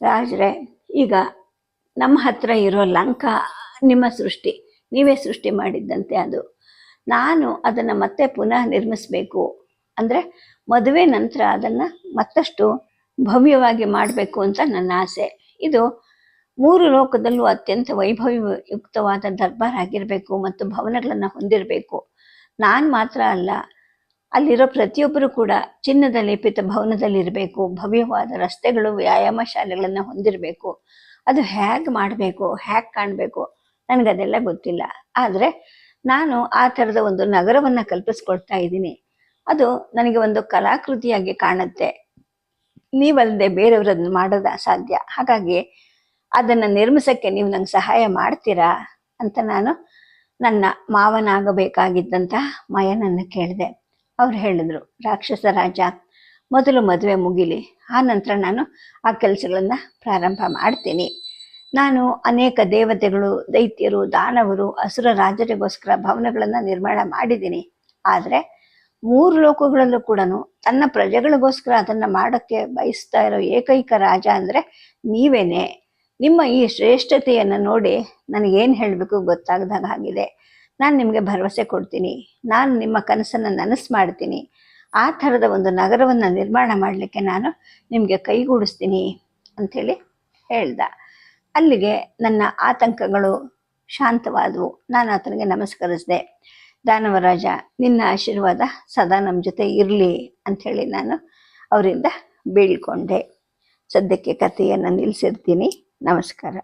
ರಾಜರೇ, ಈಗ ನಮ್ಮ ಹತ್ರ ಇರೋ ಲಂಕಾ ನಿಮ್ಮ ಸೃಷ್ಟಿ, ನೀವೇ ಸೃಷ್ಟಿ ಮಾಡಿದ್ದಂತೆ. ಅದು ನಾನು ಅದನ್ನು ಮತ್ತೆ ಪುನಃ ನಿರ್ಮಿಸಬೇಕು. ಅಂದರೆ ಮದುವೆ ನಂತರ ಅದನ್ನು ಮತ್ತಷ್ಟು ಭವ್ಯವಾಗಿ ಮಾಡಬೇಕು ಅಂತ ನನ್ನ ಆಸೆ. ಇದು 3 ಲೋಕದಲ್ಲೂ ಅತ್ಯಂತ ವೈಭವಯುಕ್ತವಾದ ದರ್ಬಾರ್ ಆಗಿರಬೇಕು ಮತ್ತು ಭವನಗಳನ್ನು ಹೊಂದಿರಬೇಕು. ನಾನು ಮಾತ್ರ ಅಲ್ಲ, ಅಲ್ಲಿರೋ ಪ್ರತಿಯೊಬ್ಬರು ಕೂಡ ಚಿನ್ನದ ಲೇಪಿತ ಭವನದಲ್ಲಿರಬೇಕು. ಭವ್ಯವಾದ ರಸ್ತೆಗಳು, ವ್ಯಾಯಾಮ ಶಾಲೆಗಳನ್ನು ಹೊಂದಿರಬೇಕು. ಅದು ಹೇಗೆ ಮಾಡಬೇಕು, ಹೇಗೆ ಕಾಣಬೇಕು, ನನಗದೆಲ್ಲ ಗೊತ್ತಿಲ್ಲ. ಆದರೆ ನಾನು ಆ ಥರದ ಒಂದು ನಗರವನ್ನು ಕಲ್ಪಿಸ್ಕೊಳ್ತಾ ಇದ್ದೀನಿ. ಅದು ನನಗೆ ಒಂದು ಕಲಾಕೃತಿಯಾಗಿ ಕಾಣುತ್ತೆ. ನೀವಲ್ಲದೆ ಬೇರೆಯವರನ್ನು ಮಾಡೋದು ಅಸಾಧ್ಯ. ಹಾಗಾಗಿ ಅದನ್ನು ನಿರ್ಮಿಸೋಕ್ಕೆ ನೀವು ನಂಗೆ ಸಹಾಯ ಮಾಡ್ತೀರಾ ಅಂತ ನಾನು ನನ್ನ ಮಾವನಾಗಬೇಕಾಗಿದ್ದಂಥ ಮಯನನ್ನು ಕೇಳಿದೆ. ಅವ್ರು ಹೇಳಿದ್ರು, ರಾಕ್ಷಸ ರಾಜ, ಮೊದಲು ಮದುವೆ ಮುಗಿಲಿ, ಆ ನಂತರ ನಾನು ಆ ಕೆಲಸಗಳನ್ನು ಪ್ರಾರಂಭ ಮಾಡ್ತೀನಿ. ನಾನು ಅನೇಕ ದೇವತೆಗಳು, ದೈತ್ಯರು, ದಾನವರು, ಅಸುರ ರಾಜರಿಗೋಸ್ಕರ ಭವನಗಳನ್ನು ನಿರ್ಮಾಣ ಮಾಡಿದ್ದೀನಿ. ಆದರೆ 3 ಲೋಕಗಳಲ್ಲೂ ಕೂಡ ತನ್ನ ಪ್ರಜೆಗಳಿಗೋಸ್ಕರ ಅದನ್ನು ಮಾಡೋಕ್ಕೆ ಬಯಸ್ತಾ ಇರೋ ಏಕೈಕ ರಾಜ ಅಂದರೆ ನೀವೇನೆ. ನಿಮ್ಮ ಈ ಶ್ರೇಷ್ಠತೆಯನ್ನು ನೋಡಿ ನನಗೇನು ಹೇಳಬೇಕು ಗೊತ್ತಾಗದಾಗ ಆಗಿದೆ. ನಾನು ನಿಮಗೆ ಭರವಸೆ ಕೊಡ್ತೀನಿ. ನಾನು ನಿಮ್ಮ ಕನಸನ್ನು ನನಸು ಮಾಡ್ತೀನಿ. ಆ ಥರದ ಒಂದು ನಗರವನ್ನು ನಿರ್ಮಾಣ ಮಾಡಲಿಕ್ಕೆ ನಾನು ನಿಮಗೆ ಕೈಗೂಡಿಸ್ತೀನಿ ಅಂಥೇಳಿ ಹೇಳ್ದ. ಅಲ್ಲಿಗೆ ನನ್ನ ಆತಂಕಗಳು ಶಾಂತವಾದವು. ನಾನು ಆತನಿಗೆ ನಮಸ್ಕರಿಸಿದೆ. ದಾನವರಾಜ, ನಿನ್ನ ಆಶೀರ್ವಾದ ಸದಾ ನಮ್ಮ ಜೊತೆ ಇರಲಿ ಅಂಥೇಳಿ ನಾನು ಅವರಿಂದ ಬೀಳ್ಕೊಂಡೆ. ಸದ್ಯಕ್ಕೆ ಕಥೆಯನ್ನು ನಿಲ್ಲಿಸಿರ್ತೀನಿ. ನಮಸ್ಕಾರ.